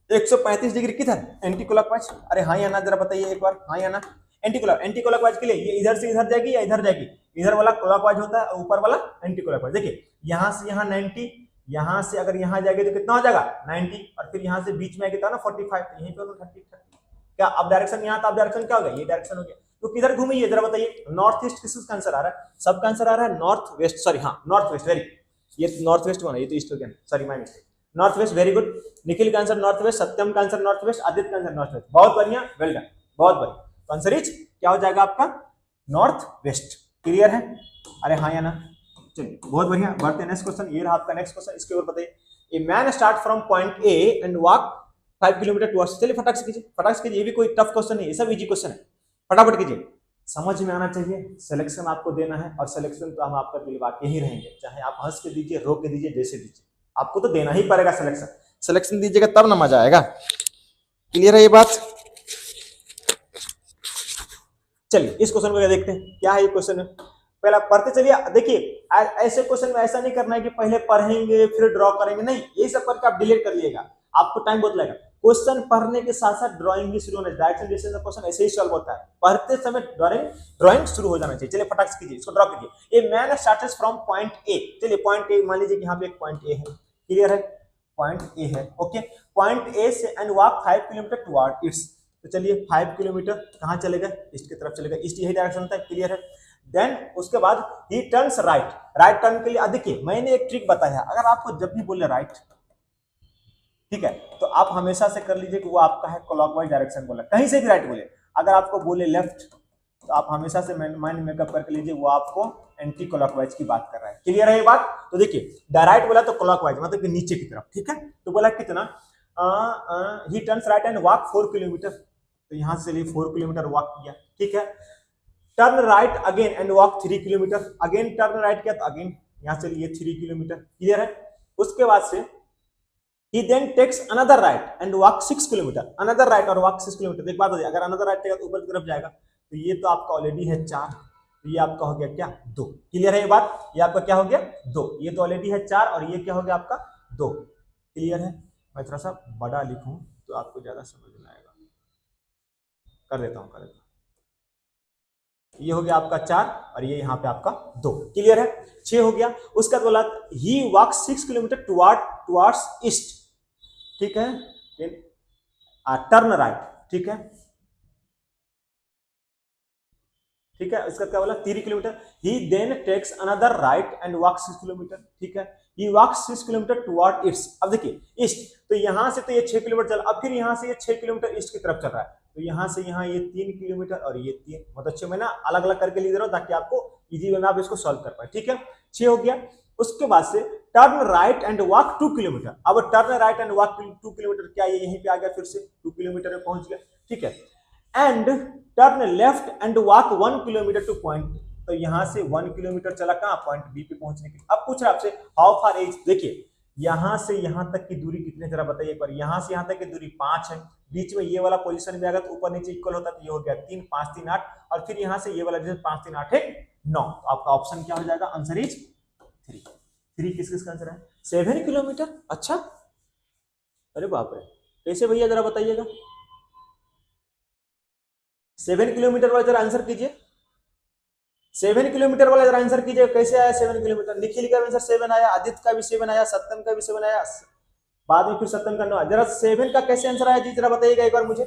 135 डिग्री किधर? Anti clockwise. अरे हाँ या ना जरा बताइए एक बार, हाँ या ना? एंटी क्लॉकवाइज के लिए ये इधर से इधर जाएगी या इधर जाएगी? इधर वाला क्लॉकवाइज होता है, ऊपर वाला एंटी क्लॉकवाइज। देखिए यहां से यहां 90, यहां से अगर यहां जाएगी तो कितना हो जाएगा? 90, और फिर यहां से बीच में आएगी तो ना 45, तो यहीं पे 30 क्या अब डायरेक्शन यहां था, अब डायरेक्शन क्या हो गया? ये डायरेक्शन हो गया। तो किधर घूमी है जरा बताइए? नॉर्थ ईस्ट किसका आंसर आ रहा है? सबका आंसर आ रहा है नॉर्थ वेस्ट, सॉरी हाँ नॉर्थ वेस्ट, वेरी, ये नॉर्थ वेस्ट बना, ये तो ईस्ट हो गया, sorry my mistake, north west, very good. Nikhil का आंसर नॉर्थ वेस्ट, सत्यम का आंसर नॉर्थ वेस्ट, आदित्य का आंसर नॉर्थ वेस्ट, बहुत बढ़िया, वेल डन, बहुत बढ़िया। तो आंसर इज क्या हो जाएगा आपका? North west. क्लियर है? अरे हाँ या ना? चलिए बहुत बढ़िया, बढ़ते हैं नेक्स्ट क्वेश्चन। ये रहा आपका नेक्स्ट क्वेश्चन, इसके ऊपर बताइए। A man start from point A and walk 5 kilometre towards, चलिए फटाक से कीजिए, फटाक से कीजिए, ये भी कोई टफ क्वेश्चन नहीं है, सब इजी क्वेश्चन है, फटाफट कीजिए। समझ में आना चाहिए, सिलेक्शन आपको देना है, और सिलेक्शन तो हम आपका दिलवा के ही रहेंगे, चाहे आप हंस के दीजिए, रो के दीजिए, जैसे दीजिए, आपको तो देना ही पड़ेगा सिलेक्शन। सिलेक्शन दीजिएगा तब ना मजा आएगा। क्लियर है ये बात? चलिए इस क्वेश्चन को देखते हैं, क्या है ये क्वेश्चन में। पहला पढ़ते चलिए। देखिए ऐसे क्वेश्चन में ऐसा नहीं करना है कि पहले पढ़ेंगे फिर ड्रॉ करेंगे, नहीं, यही सब करके आप डिलीट कर लिएगा, आपको टाइम बहुत लगेगा। क्वेश्चन पढ़ने के साथ साथ ड्राइंग भी शुरू होना चाहिए, डायरेक्शन डिस्टेंस का क्वेश्चन ऐसे ही सॉल्व होता है, पढ़ते समय ड्राइंग शुरू हो जाना चाहिए। चलिए फटाक से कीजिए, इसको ड्रॉ कीजिए। A man starts from point A, चलिए पॉइंट ए मान लीजिए कि यहाँ पे एक पॉइंट ए है, क्लियर है? पॉइंट ए है, ओके। पॉइंट ए से and walk 5 kilometre toward it's, तो चलिए 5 किलोमीटर कहाँ चलेगा? ईस्ट की तरफ चलेगा, ईस्ट यही डायरेक्शन होता है, क्लियर है? देन उसके बाद ही टर्न्स राइट, राइट टर्न के लिए देखिए मैंने एक ट्रिक बताया, अगर आपको जब भी बोले राइट, ठीक है, तो आप हमेशा से कर लीजिए कि वो आपका है क्लॉकवाइज डायरेक्शन बोला, कहीं से भी राइट बोले। अगर आपको बोले लेफ्ट, तो आप हमेशा से माइंड मेकअप करके लीजिए वो आपको एंटी क्लॉकवाइज की बात कर रहा है। क्लियर है ये बात? तो देखिए राइट बोला तो क्लॉकवाइज मतलब कि नीचे की तरफ, ठीक है? तो बोला कितना? ही turns right and walk 4 kilometre, तो यहां से चलिए 4 किलोमीटर वॉक किया, ठीक है। Turn right again and walk 3 kilometre, again turn right किया तो अगेन यहां से लिए 3 किलोमीटर, क्लियर है? उसके बाद से he then takes another right and walk 6 kilometre, another right और walk 6 किलोमीटर। एक बात हो जाए, अगर another right तो ऊपर की तरफ जाएगा, तो ये तो आपका ऑलरेडी है 4, तो ये आपका हो गया क्या? 2। क्लियर है ये बात? ये आपका क्या हो गया? 2, ये तो ऑलरेडी है 4 और ये क्या हो गया आपका? 2। क्लियर है? मैं थोड़ा सा बड़ा लिखूं तो आपको ज्यादा समझ में आएगा, कर देता हूं। ये हो गया आपका 4 और ये यहाँ पे आपका 2, क्लियर है? 6 हो गया। उसका बोला ही वॉक 6 किलोमीटर टुवर्ड्स ईस्ट, ठीक है? टर्न राइट, ठीक है, ठीक है। इसका क्या बोला? 3 kilometre. He then takes another right and walk 6 kilometre, ठीक है। He walk 6 kilometre toward east. अब देखिए ईस्ट, तो यहां से तो ये 6 किलोमीटर चल, अब फिर यहां से ये 6 किलोमीटर ईस्ट की तरफ चल रहा है, तो यहां से यहां ये 3 किलोमीटर और ये 3, मतलब 6 में ना अलग अलग करके लिख दे रहा हूं ताकि आपको इजी वे में आप इसको सॉल्व कर पाए, ठीक है? 6 हो गया। उसके बाद से turn right and walk 2 kilometre. अब turn right and walk 2 kilometre, क्या ये यहीं पे आ गया, फिर से 2 किलोमीटर में पहुंच गया, ठीक है। And turn left and walk 1 kilometre two point, तो यहां से 1 किलोमीटर चला कहां? पॉइंट बी पे पहुंचने के लिए। अब पूछ रहा आपसे हाउ फार इज, देखिए यहां से यहां तक की दूरी कितनी, जरा बताइए एक बार। यहां से यहां तक की दूरी 5 है, बीच में ये वाला पोजीशन में आएगा तो ऊपर नीचे इक्वल होता है, तो ये हो गया 3 5 3 8, और फिर यहां से ये वाला जैसे 5 3 8 है 9, तो आपका ऑप्शन क्या हो जाएगा? Answer is 3। 3 किस किसका आंसर है? 7 किलोमीटर। अच्छा, अरे बाप रे, कैसे भैया जरा बताइएगा? 7 किलोमीटर वाला जरा आंसर कीजिए, 7 किलोमीटर वाला जरा आंसर कीजिए, कैसे आया 7 किलोमीटर? निखिल का आंसर 7 आया, आदित्य का भी 7 आया, सत्यम का भी 7 आया, बाद में फिर सत्यम का 9। जरा 7 का कैसे आंसर आया जी, जरा बताइएगा एक बार मुझे।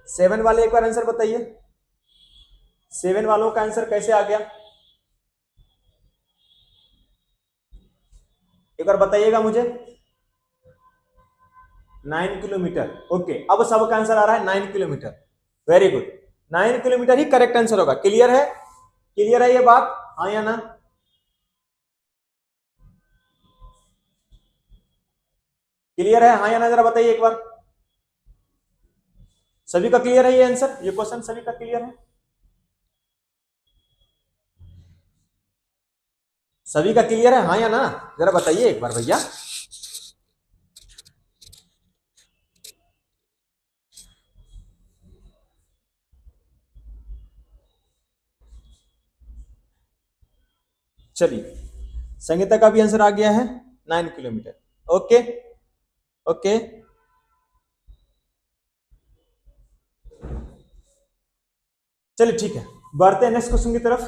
7 वाले एक बार आंसर बताइए, 7 वालों का आंसर कैसे आ गया, एक बार बताइएगा मुझे। 9 किलोमीटर, ओके। अब सबका आंसर आ रहा है 9 किलोमीटर, वेरी गुड, 9 किलोमीटर ही करेक्ट आंसर होगा। क्लियर है? क्लियर है ये बात? हाँ या ना? क्लियर है? हाँ या ना जरा बताइए एक बार। सभी का क्लियर है ये आंसर, ये क्वेश्चन सभी का क्लियर है? सभी का क्लियर है, हाँ या ना? जरा बताइए एक बार भैया। चलिए संगीता का भी आंसर आ गया है 9 किलोमीटर। ओके ओके चलिए ठीक है, बढ़ते हैं नेक्स्ट क्वेश्चन की तरफ।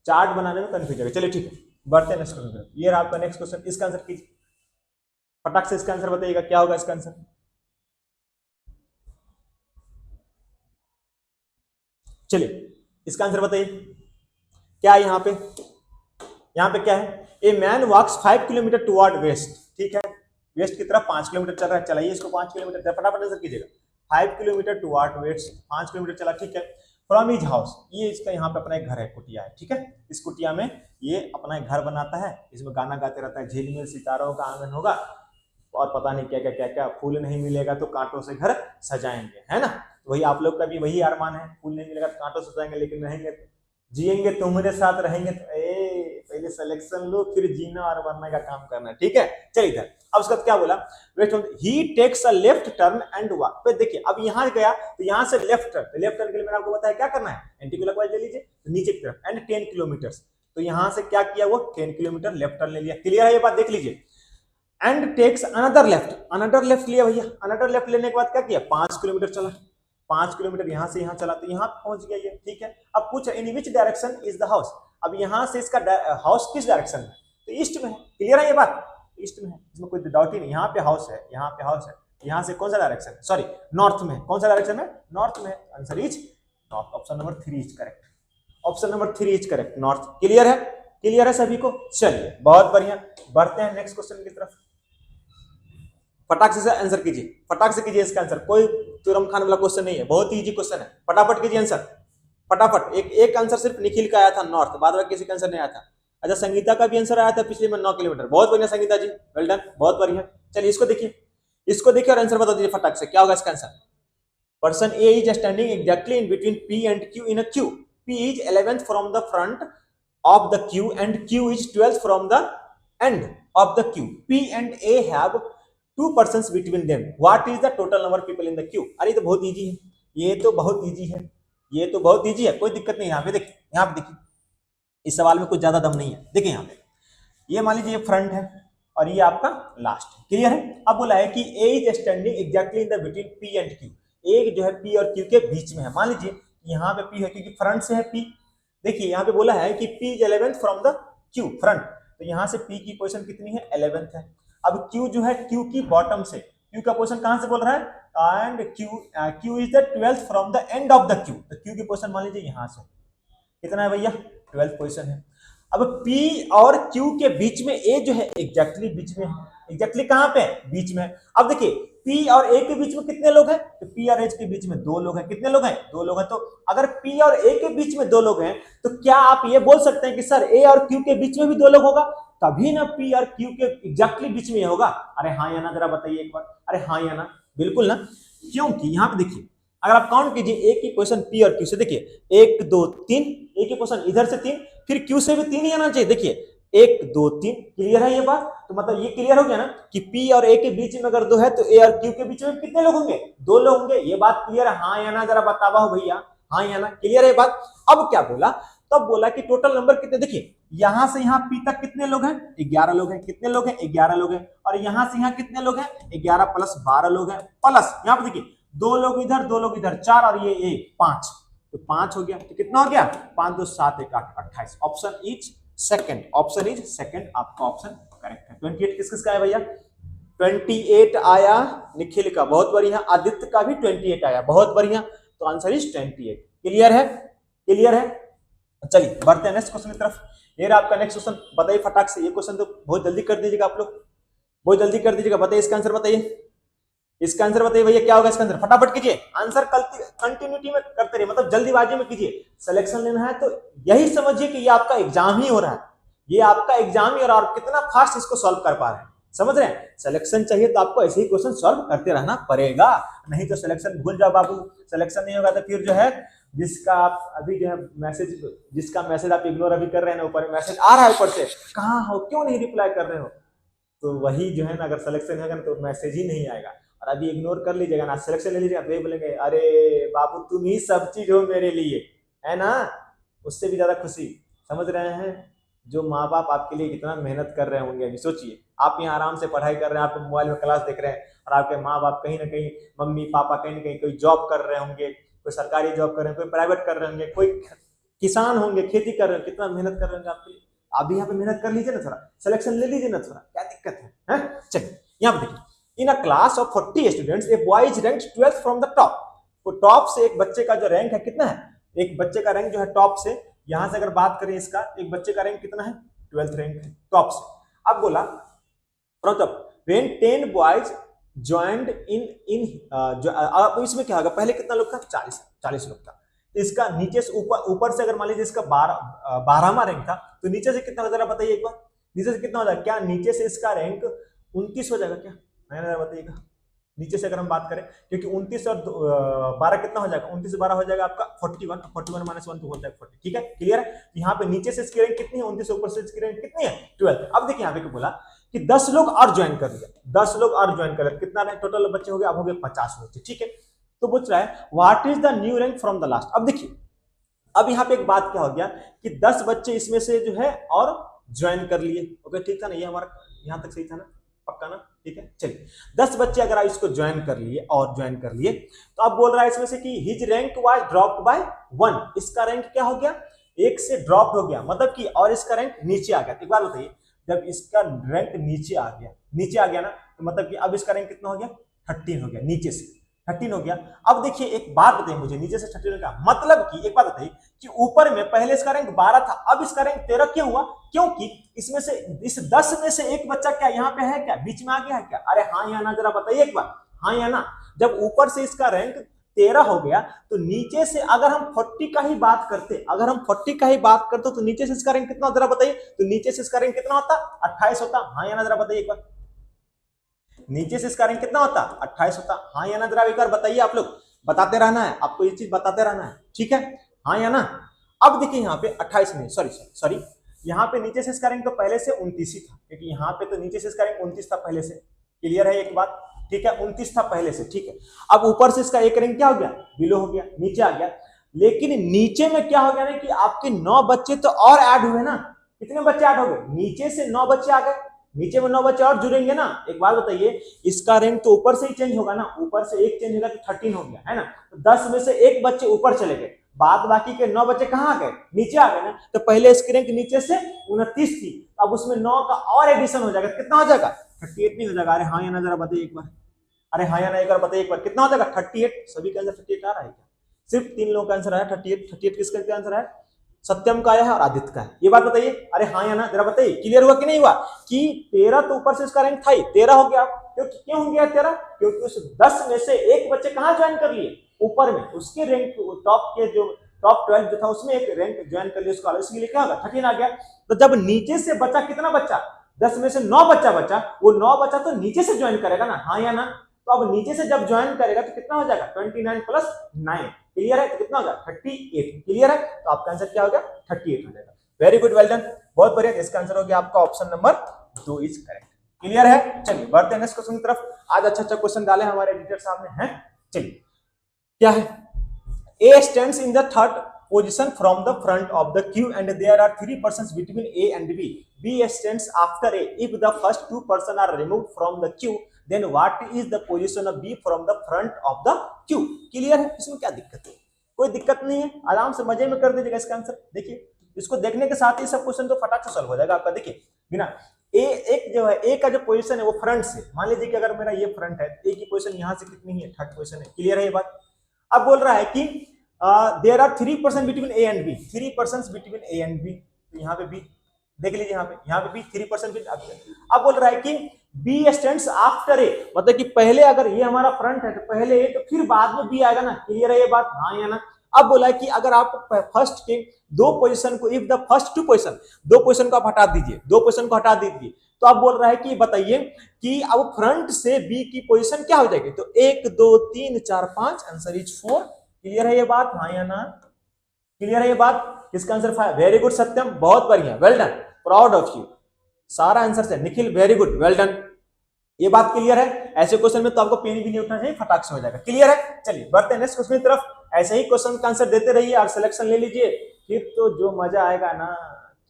चार्ट बनाने में कंफ्यूज है, चलिए ठीक है, बढ़ते हैं नेक्स्ट क्वेश्चन की तरफ। ये रहा आपका नेक्स्ट क्वेश्चन, इसका आंसर कीजिए फटाक से, इसका आंसर बताइएगा क्या होगा इसका आंसर। चलिए इसका आंसर बताइए क्या है यहाँ पे। यहाँ पे क्या है, a man walks 5 kilometre toward west, ठीक है, वेस्ट की तरफ 5 किलोमीटर चल रहा है, चलाइए इसको 5 किलोमीटर, फटाफट आंसर कीजिएगा। 5 किलोमीटर टुवर्ड वेस्ट, 5 किलोमीटर चला, ठीक है। फ्रॉम हिज हाउस, ये इसका यहाँ पे अपना एक घर है, कुटिया है, ठीक है। इस कुटिया में ये अपना एक घर बनाता है, इसमें गाना गाते रहता है, झिलमिल सितारों का आंगन होगा और पता नहीं क्या क्या क्या क्या, फूल नहीं मिलेगा तो कांटों से घर सजाएंगे, है ना। तो वही आप लोग का भी वही अरमान है, फूल नहीं मिलेगा तो कांटों से सजाएंगे, लेकिन रहेंगे जिएंगे तुम्हारे साथ रहेंगे तो पहले सिलेक्शन लो फिर जीना और मरने का काम करना, ठीक है। चलिए इधर अब उसका क्या बोला, wait he takes a left turn and walk. तो देखिए अब यहाँ गया तो यहाँ से लेफ्ट टर्न, तो लेफ्ट टर्न के लिए मैंने आपको बताया क्या करना है, एंटी क्लॉकवाइज ले लीजिए तो नीचे की तरफ, एंड 10 किलोमीटर। तो यहाँ से क्या किया वो 10 किलोमीटर लेफ्ट टर्न ले लिया, क्लियर है ये बात, देख लीजिए। एंड टेक्स अनदर लेफ्ट लिया भैया, अनदर लेफ्ट लेने के बाद क्या किया 5 किलोमीटर चला, 5 किलोमीटर यहाँ से यहाँ चला तो यहाँ पहुंच गया ये, ठीक है। अब पूछ in which direction is the house, अब यहाँ से इसका हाउस किस डायरेक्शन में, तो ईस्ट में है, क्लियर है ये बात, ईस्ट में है, इसमें कोई डाउट ही नहीं। यहाँ पे हाउस है, यहाँ पे हाउस है, यहाँ से कौन सा डायरेक्शन है, सॉरी नॉर्थ में, कौन सा डायरेक्शन है, नॉर्थ में, answer is north, option number 3 is correct, option number 3 is correct, north. Clear है, क्लियर है सभी को, चलिए बहुत बढ़िया, बढ़ते हैं नेक्स्ट क्वेश्चन की तरफ। फटाक से आंसर कीजिए, फटाक से कीजिए इसका आंसर, कोई तुरम खान वाला क्वेश्चन नहीं है, बहुत ही इजी क्वेश्चन है, फटाफट कीजिए आंसर, फटाफट। एक आंसर सिर्फ निखिल का आया था नॉर्थ, बाद में किसी का आंसर नहीं आया था। अच्छा संगीता का भी आंसर आया था पिछले में 9 किलोमीटर, बहुत बढ़िया संगीता जी, वेल डन, बहुत बढ़िया। चलिए इसको देखिए, इसको देखिए और आंसर बता दीजिए फटाक से, क्या होगा इसका answer. Person A is standing exactly in between P and Q in a Q, P is 11th from the front of the Q and Q is 12th from the end of the Q, P and A have 2 persons between them, what is the total number of people in the queue। अरे तो बहुत easy है, ये तो बहुत easy है, ये तो बहुत इजी है, कोई दिक्कत नहीं। यहाँ पे देखिए, यहाँ पे देखिए, इस सवाल में कुछ ज्यादा दम नहीं है। देखिए यहाँ पे ये मान लीजिए फ्रंट है और ये आपका लास्ट है, क्लियर है। अब बोला है कि A is standing exactly in the between P and Q, A जो है पी और क्यू के बीच में है। मान लीजिए यहाँ पे पी है क्योंकि फ्रंट से है पी, देखिए यहाँ पे बोला है कि P is 11th from the Q front, तो यहाँ से पी की पोजीशन कितनी है 11th है। अब Q जो है Q की बॉटम से, Q का पोजीशन कहां से बोल रहा है, and Q is the 12th from the end of the Q, तो Q की पोजीशन मान लीजिए यहां से कितना है भैया 12th पोजीशन है। अब P और Q के बीच में A जो है एग्जैक्टली बीच में है, एग्जैक्टली कहां पे बीच में। अब देखिए P और A के बीच में कितने लोग हैं, तो P और H के बीच में 2 लोग हैं, कितने लोग हैं 2 लोग हैं। तो अगर P और A के बीच में 2 लोग हैं तो क्या आप ये बोल सकते हैं कि सर A और Q के बीच में भी 2 लोग होगा, तभी ना P और Q के एग्जैक्टली बीच में होगा। अरे हाँ या ना जरा बताइए एक बार, अरे हाँ या ना, बिल्कुल ना, क्योंकि यहाँ पे देखिए अगर आप काउंट कीजिए A की पोजीशन P और Q से, देखिए 1 2 3, A की पोजीशन इधर से 3, फिर Q से भी 3 ही आना चाहिए, देखिए 1 2 3, क्लियर है ये बात। तो मतलब ये क्लियर हो गया ना कि P और A के बीच में अगर 2 है तो A और Q के बीच में कितने लोग होंगे 2 लोग होंगे, ये बात क्लियर है, हाँ या ना जरा बतावा हो भैया, हाँ या ना, क्लियर है ये बात। अब क्या बोला, तब बोला कि टोटल नंबर कितने, देखिए यहां से यहां P तक कितने लोग हैं 11 लोग हैं, कितने लोग हैं 11 लोग हैं, और यहां से यहां कितने लोग हैं 11 प्लस 12 लोग हैं, प्लस यहां पे देखिए 2 लोग इधर 2 लोग इधर 4 और ये 1 5, तो 5 हो गया, तो कितना हो गया 5 2 7 1 8 28, option is second, option is second, आपका ऑप्शन करेक्ट है। 28 किस किस का है भैया, 28 आया निखिल का, बहुत बढ़िया, आदित्य का भी 28 आया, बहुत बढ़िया, तो आंसर इज 28, क्लियर है, क्लियर है। चलिए बढ़ते हैं नेक्स्ट क्वेश्चन की तरफ। ये रहा आपका नेक्स्ट क्वेश्चन, बताइए फटाक से, ये क्वेश्चन तो बहुत जल्दी कर दीजिएगा आप लोग, बहुत जल्दी कर दीजिएगा, बताइए इसका आंसर, बताइए इसका आंसर, बताइए भैया क्या होगा इसका आंसर, फटाफट कीजिए आंसर, कंटिन्यूटी में करते रहिए, मतलब जल्दीबाजी में कीजिए। सिलेक्शन लेना है तो यही समझिए कि ये आपका एग्जाम ही हो रहा है, ये आपका एग्जाम ही, और आप कितना फास्ट इसको सॉल्व कर पा रहे हैं, समझ रहे हैं। सिलेक्शन चाहिए तो आपको ऐसे ही क्वेश्चन सॉल्व करते रहना पड़ेगा, नहीं तो सिलेक्शन भूल जाओ बाबू, सिलेक्शन नहीं होगा तो फिर जो है जिसका आप अभी जो है मैसेज, जिसका मैसेज आप इग्नोर अभी कर रहे हैं ना, ऊपर मैसेज आ रहा है ऊपर से, कहाँ हो क्यों नहीं रिप्लाई कर रहे हो, तो वही जो है ना अगर सिलेक्शन होगा ना तो मैसेज ही नहीं आएगा, और अभी इग्नोर कर लीजिएगा ना, सिलेक्शन ले लीजिएगा तो ये बोलेंगे अरे बाबू तुम ही सब चीज हो मेरे लिए, है ना, उससे भी ज्यादा खुशी, समझ रहे हैं, जो माँ बाप आपके लिए कितना मेहनत कर रहे होंगे। अभी सोचिए, आप यहाँ आराम से पढ़ाई कर रहे हैं, आप मोबाइल में क्लास देख रहे हैं, और आपके माँ बाप कहीं ना कहीं, मम्मी पापा कहीं ना कहीं कोई जॉब कर रहे होंगे, कोई सरकारी जॉब कर रहे हैं, कोई प्राइवेट कर रहे होंगे, कोई किसान होंगे, खेती कर रहे हैं, कितना मेहनत कर रहे होंगे आपके लिए। आप भी यहाँ पे मेहनत कर लीजिए ना, थोड़ा सिलेक्शन ले लीजिए ना, थोड़ा क्या दिक्कत है? चलिए यहाँ पे देखिए, in a class of 40 students a boy is ranked 12th from the top. तो टॉप से एक बच्चे का जो रैंक है कितना है, एक बच्चे का रैंक जो है टॉप से, यहां से अगर बात करें इसका, एक बच्चे का रैंक कितना है, 12th रैंक है टॉप से। अब बोला from top when 10 boys joined in अब इसमें क्या होगा, पहले कितना लोग था, 40 लोग था। इसका नीचे से ऊपर से अगर मान लीजिए इसका 12वां रैंक था, तो नीचे से कितना जरा बताइए एक बार, नीचे से कितना हो जाएगा, क्या नीचे से इसका रैंक 29 हो जाएगा क्या, बताइएगा नीचे से अगर हम बात करें, क्योंकि 29 और 12 कितना हो जाएगा, 29 से 12 हो जाएगा आपका 41, 41 माइनस 1 तो हो जाएगा 40, ठीक है, क्लियर है। यहाँ पे नीचे से इसकी रैंक कितनी है, 29 से ऊपर से इसकी रैंक कितनी है, 12। अब देखिए यहाँ पे बोला कि 10 लोग और ज्वाइन कर लिया, 10 लोग और ज्वाइन कर लिया, कितना रैंक टोटल बच्चे हो गए, अब हो गए 50 बच्चे, ठीक है। तो पूछ रहा है what is the new rank from the last. अब देखिए, अब यहाँ पे एक बात क्या हो गया कि 10 बच्चे इसमें से जो है और ज्वाइन कर लिए, ओके ठीक था ना, ये हमारा यहाँ तक सही था ना, पक्का ना, ठीक है। चलिए 10 बच्चे अगर आप इसको ज्वाइन कर लिए और ज्वाइन कर लिए, तो अब बोल रहा है इसमें से कि his rank was dropped by 1, इसका रैंक क्या हो गया, 1 से ड्रॉप हो गया, मतलब कि और इसका रैंक नीचे आ गया। एक बार बताइए, जब इसका रैंक नीचे आ गया ना, तो मतलब कि अब इसका रैंक कितना हो गया, 13 हो गया, नीचे से 13 हो गया। अब देखिए एक बात बताइए मुझे, नीचे से 13 का मतलब कि एक बात बताइए कि ऊपर में पहले इसका रैंक 12 था, अब इसका रैंक 13 क्यों हुआ, क्योंकि इसमें से इस 10 में से एक बच्चा क्या यहाँ पे है, क्या बीच में आ गया है क्या, अरे हाँ या ना जरा बताइए एक बार, हाँ या ना। जब ऊपर से इसका रैंक 13 हो गया, तो नीचे से अगर हम 40 का ही बात करते, तो नीचे से इसका रैंक कितना जरा बताइए, तो नीचे से इसका रैंक कितना होता, 28 होता, हाँ या ना जरा बताइए एक बार, नीचे से इसका रैंक कितना होता, 28 होता, हाँ या ना जरा एक बार बताइए, आप लोग बताते रहना है, आपको ये चीज बताते रहना है, ठीक है, हाँ या ना। अब देखिए यहाँ पे 28 नहीं, सॉरी, यहाँ पे नीचे से इसका रैंक तो पहले से 29 ही था, क्योंकि यहाँ पे तो नीचे से इसका रैंक 29 था पहले से, क्लियर है एक बात, ठीक है, 29 था पहले से, ठीक है। अब ऊपर से इसका एक रैंक क्या हो गया, बिलो हो गया, नीचे आ गया, लेकिन नीचे में क्या हो गया ना कि आपके 9 बच्चे तो और ऐड हुए ना, कितने बच्चे ऐड हो गए, नीचे से 9 बच्चे आ गए, नीचे में 9 बच्चे और जुड़ेंगे ना। एक बात बताइए, इसका रैंक तो ऊपर से ही चेंज होगा ना, ऊपर से एक चेंज होगा तो 13 हो गया है ना, तो 10 में से एक बच्चे ऊपर चले गए, बाद बाकी के 9 बच्चे कहाँ आ गए, नीचे आ गए ना। तो पहले इसकी रैंक नीचे से 29 थी, अब उसमें 9 का और एडिशन हो जाएगा, कितना हो जाएगा, 38 नहीं हो जाएगा, अरे हाँ या ना जरा बताइए एक बार, अरे हाँ या ना एक बार बताइए एक बार, कितना हो जाएगा, 38। सभी का आंसर 38 आ रहा है क्या, सिर्फ 3 लोगों का आंसर आया 38 किसका आंसर है, सत्यम का आया है और आदित्य का है, ये बात बताइए, अरे हाँ या ना जरा बताइए, क्लियर हुआ कि नहीं हुआ, कि 13 तो ऊपर से इसका रैंक था ही, 13 हो गया, क्यों हो गया 13, क्योंकि उस 10 में से एक बच्चे कहाँ ज्वाइन कर लिए, ऊपर में, उसके रैंक टॉप के जो टॉप 12 जो था उसमें एक रैंक ज्वाइन कर लिया, उसका इसलिए क्या होगा 13 आ गया। तो जब नीचे से बचा कितना बच्चा, 10 में से 9 बच्चा बचा, वो 9 बच्चा तो नीचे से ज्वाइन करेगा ना, हाँ या ना। तो अब नीचे से जब ज्वाइन करेगा तो कितना हो जाएगा, 29 प्लस 9, क्लियर है, तो कितना होगा 38, क्लियर है, तो आपका आंसर क्या हो गया 38 हो जाएगा। वेरी गुड, वेल डन, बहुत बढ़िया, इसका आंसर हो गया आपका option number 2 is correct, clear है। चलिए बढ़ते हैं नेक्स्ट क्वेश्चन की तरफ, आज अच्छा क्वेश्चन डाले हमारे एडिटर साहब ने, हैं, चलिए क्या है, A stands in the third position from the front of the queue and there are 3 persons between A and B. B stands after A. If the first 2 persons are removed from the queue, then what is the position of B from the front of the queue? Clear है, इसमें क्या दिक्कत है, कोई दिक्कत नहीं है, आराम से मजे में कर दीजिएगा इसका आंसर। देखिए इसको देखने के साथ ही सब क्वेश्चन तो फटाक से सॉल्व हो जाएगा आपका। देखिए बिना एक जो है ए का जो पोजीशन है वो फ्रंट से, मान लीजिए कि अगर मेरा ये फ्रंट है, ए की पोजीशन यहाँ से कितनी है, थर्ड पोजीशन है, क्लियर है ये बात। अब बोल रहा है कि there are 3% between A and B, 3% between A and B, तो यहाँ पे बी देख लीजिए, यहाँ पे बी 3%। अब बोल रहा है कि बी स्टैंड्स आफ्टर ए, मतलब कि पहले अगर ये हमारा फ्रंट है तो पहले ए, तो फिर बाद में बी आएगा ना, क्लियर है ये बात, हाँ या ना। अब बोला है कि अगर आप फर्स्ट के 2 पोजीशन को, if the first 2 position, 2 position को आप हटा दीजिए, 2 पोजीशन को हटा दीजिए, तो आप बोल रहा है कि बताइए कि अब फ्रंट से बी की पोजीशन क्या हो जाएगी, तो 1 2 3 4 5, आंसर इज 4, क्लियर है ये बात, हाँ या ना, क्लियर है ये बात, किसका आंसर 5, वेरी गुड सत्यम, बहुत बढ़िया, well done, proud of you, सारा आंसर से Nikhil, very good, well done, ये बात क्लियर है। ऐसे क्वेश्चन में तो आपको पेन भी नहीं उठना चाहिए, फटाक से हो जाएगा, क्लियर है। चलिए बढ़ते हैं नेक्स्ट क्वेश्चन की तरफ, ऐसे ही क्वेश्चन का आंसर देते रहिए और सिलेक्शन ले लीजिए, फिर तो जो मजा आएगा ना,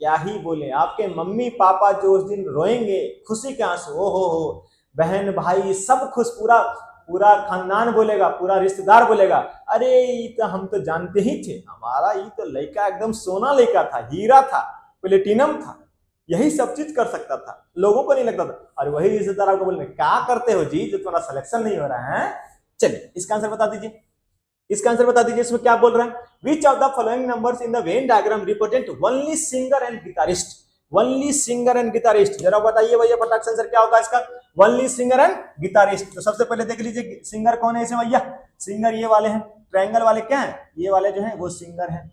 क्या ही बोले। आपके मम्मी पापा जो उस दिन रोएंगे खुशी के आंसू, ओ हो, बहन भाई सब खुश, पूरा पूरा खानदान बोलेगा, पूरा रिश्तेदार बोलेगा, अरे ये तो हम तो जानते ही थे, हमारा ये तो लड़का एकदम सोना लड़का था, हीरा था, प्लेटिनम था, यही सब चीज कर सकता था, लोगों को नहीं लगता था। और वही रिश्तेदार आपको बोल रहे क्या करते हो जी जो तुम्हारा सिलेक्शन नहीं हो रहा है। चलिए इसका आंसर बता दीजिए, इसका आंसर बता दीजिए, इसमें क्या बोल रहा है, which of the following numbers in the Venn diagram represent only singer and guitarist, only singer and guitarist, जरा बताइए भैया फटाक से आंसर क्या होगा इसका, ओनली सिंगर एंड गिटारिस्ट। तो सबसे पहले देख लीजिए सिंगर कौन है इसमें भैया, सिंगर ये वाले हैं, ट्रायंगल वाले क्या है, ये वाले जो है वो सिंगर है,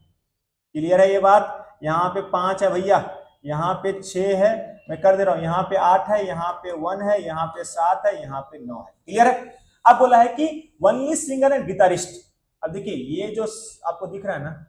क्लियर है ये बात। यहाँ पे 5 है भैया, यहाँ पे 6 है, मैं कर दे रहा हूँ, यहाँ पे 8 है, यहाँ पे 1 है, यहाँ पे 7 है, यहाँ पे 9 है, क्लियर है। अब बोला है कि ओनली सिंगर एंड गिटारिस्ट। अब देखिए ये जो आपको दिख रहा है ना,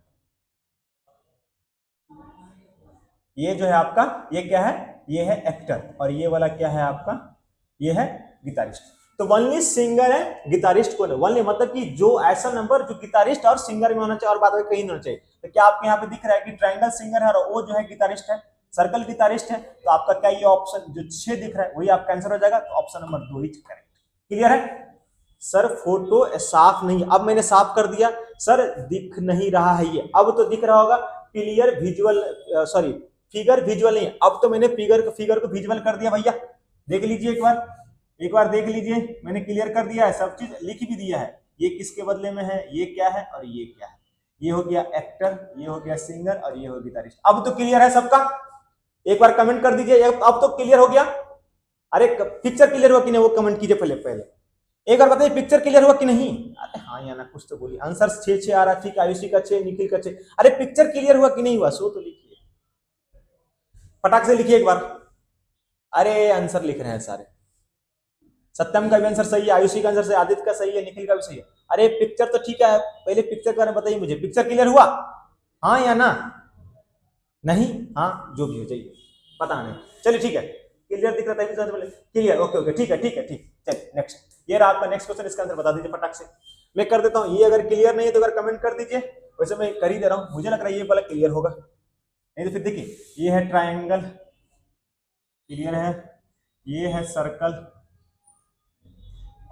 ये जो है आपका, ये क्या है, ये है एक्टर, और ये वाला क्या है आपका, ये है गिटारिस्ट। तो ओनली सिंगर है, गिटारिस्ट कौन है, ओनली मतलब कि जो ऐसा नंबर जो गिटारिस्ट और सिंगर में होना चाहिए और बाद में कहीं नहीं होना चाहिए। तो क्या आपके यहाँ पे दिख रहा है कि ट्रायंगल सिंगर है और वो जो है गिटारिस्ट है, सर्कल गिटारिस्ट है, तो आपका क्या ये ऑप्शन जो 6 दिख रहा है वही आपका आंसर हो जाएगा, तो ऑप्शन नंबर 2 ही करेक्ट, क्लियर है। सर फोटो साफ नहीं, अब मैंने साफ कर दिया सर, दिख नहीं रहा है ये, अब तो दिख रहा होगा, clear visual, sorry figure visual नहीं, अब तो मैंने फिगर को विजुअल कर दिया भैया, देख लीजिए एक बार देख लीजिए, मैंने क्लियर कर दिया है, सब चीज लिख भी दिया है, ये किसके बदले में है, ये क्या है और ये क्या है, ये हो गया एक्टर, ये हो गया सिंगर और ये हो गिटारिस्ट। अब तो क्लियर है सबका, एक बार कमेंट कर दीजिए, अब तो क्लियर हो गया। अरे पिक्चर क्लियर हुआ कि नहीं वो कमेंट कीजिए पहले एक बार बताइए पिक्चर क्लियर हुआ कि नहीं। अरे हाँ या ना कुछ तो बोलिए, आंसर 6 आ रहा, ठीक है, आयुषी का 6, निखिल का 6, अरे पिक्चर क्लियर हुआ कि नहीं हुआ सो तो लिखिए, फटाक से लिखिए एक बार। अरे आंसर लिख रहे हैं सारे, सत्यम का भी आंसर सही है, आयुषी का आंसर सही है, आदित्य का सही है, निखिल का भी सही है। अरे पिक्चर तो ठीक है, पहले पिक्चर के बारे में बताइए मुझे, पिक्चर क्लियर हुआ हाँ या ना, नहीं हाँ जो भी हो जाइए, पता नहीं, चलिए ठीक है, क्लियर दिख रहा था क्लियर, ओके ठीक है चलिए नेक्स्ट, ये रहा आपका नेक्स्ट क्वेश्चन, इसका आंसर बता दीजिए फटाक से, मैं कर देता हूँ, ये अगर क्लियर नहीं है तो अगर कमेंट कर दीजिए, वैसे मैं कर ही दे रहा हूँ, मुझे लग रहा है ये वाला क्लियर होगा, नहीं तो फिर देखिए ये है ट्रायंगल, क्लियर है, ये है सर्कल,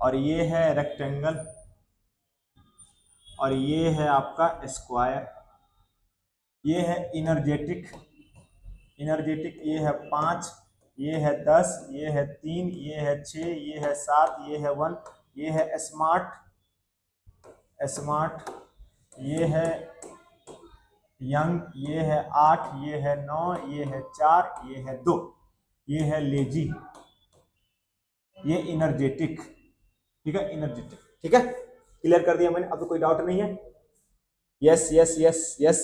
और ये है रेक्टेंगल, और ये है आपका स्क्वायर, ये है इनर्जेटिक, ये है 5, ये है 10, ये है 3, ये है 6, ये है 7, ये है 1, ये है स्मार्ट, ये है यंग, ये है 8, ये है 9, ये है 4, ये है 2, ये है लेजी, ये इनर्जेटिक, ठीक है इनर्जेटिक, ठीक है क्लियर कर दिया मैंने, अब तो कोई डाउट नहीं है, यस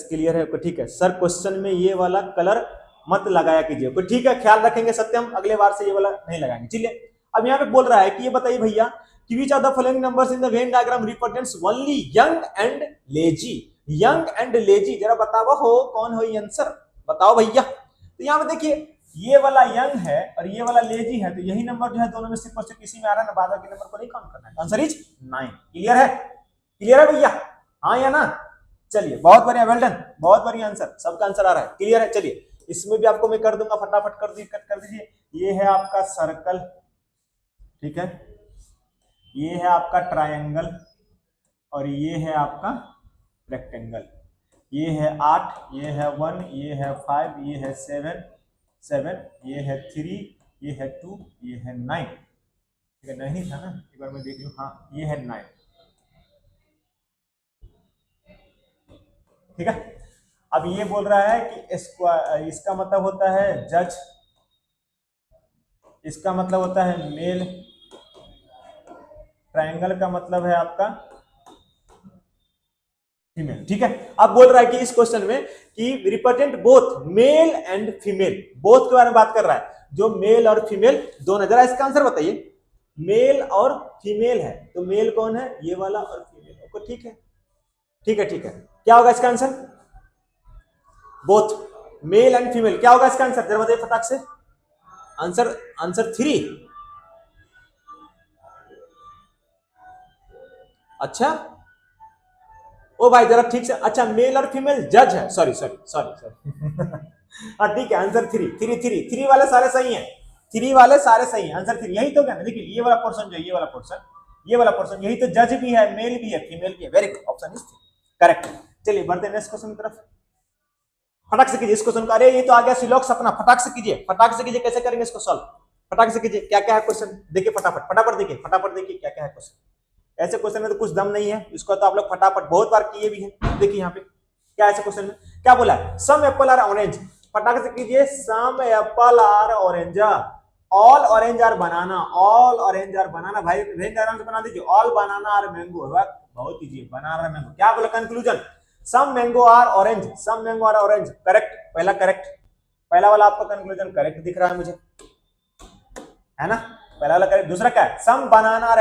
क्लियर है, ठीक है सर क्वेश्चन में ये वाला कलर मत लगाया कीजिए, तो ठीक है ख्याल रखेंगे सत्यम, अगले बार से ये वाला नहीं लगाएंगे। चलिए अब यहाँ पे बोल रहा है कि ये बताइए भैया कि which of the following numbers in the Venn diagram represents only young and lazy, young and lazy, जरा बताओ हो कौन हो ये आंसर, बताओ भैया। तो यहाँ पे देखिए ये वाला यंग है और ये वाला लेजी है, तो यही नंबर जो है दोनों में सिर्फ किसी में आ रहा है ना, बाद के नंबर को नहीं काउंट करना है, आंसर इज 9, क्लियर है भैया, हाँ या ना। चलिए बहुत बढ़िया, वेल डन, बहुत बढ़िया आंसर, सबका आंसर आ रहा है, क्लियर है। चलिए इसमें भी आपको मैं कर दूंगा, फटाफट कर दीजिए, ये है आपका सर्कल, ठीक है, ये है आपका ट्रायंगल, और ये है आपका रेक्टेंगल, ये है 8, ये है 1, ये है 5, ये है 7, ये है 3, ये है 2, ये है 9, ठीक है, नहीं था ना, एक बार मैं देख लूं, हाँ ये है 9, ठीक है। अब ये बोल रहा है कि इसका मतलब होता है जज, इसका मतलब होता है मेल, ट्रायंगल का मतलब है आपका फीमेल, ठीक है। अब बोल रहा है कि इस क्वेश्चन में कि represent both male and female, both के बारे में बात कर रहा है, जो मेल और फीमेल दोनों, जरा इसका आंसर बताइए, मेल और फीमेल है तो मेल कौन है, ये वाला, और फीमेल, ठीक है, क्या होगा इसका answer, both male and female, क्या होगा इसका आंसर, जरा बताइए फटाक से, आंसर 3, अच्छा ओ भाई जरा ठीक से, अच्छा मेल और फीमेल जज है, सॉरी सॉरी सॉरी सॉरी हाँ ठीक है, आंसर थ्री वाले सारे सही हैं, थ्री वाले सारे सही हैं, आंसर थ्री, यही तो कहना। देखिए ये वाला पोर्शन जो, ये वाला पोर्शन यही तो, जज भी है, मेल भी है, फीमेल भी है, very good, option is correct. चलिए बढ़ते हैं नेक्स्ट क्वेश्चन की तरफ। फटाक से कीजिए इस क्वेश्चन का, अरे ये तो आ गया सिलॉक्स अपना, फटाक से कीजिए, कैसे करेंगे इसको सॉल्व, फटाक से कीजिए, क्या क्या है क्वेश्चन देखिए, फटाफट देखिए क्या क्या है क्वेश्चन। ऐसे क्वेश्चन में तो कुछ दम नहीं है, इसको तो आप लोग फटाफट बहुत बार किए भी हैं। देखिए यहाँ पे क्या ऐसे क्वेश्चन में क्या बोला है, सम एप्पल आर ऑरेंज, फटाक से कीजिए, some apple are orange, all orange are banana, भाई रेंज आराम से बना दीजिए, ऑल बनाना आर मैंगो, बहुत इजी, बनाना मैंगो, क्या बोला conclusion, some mango are orange, correct, पहला वाला आपका कंक्लूजन करेक्ट दिख रहा है मुझे, है ना, पहला वाला करेक्ट। दूसरा क्या है, सम बनाना आर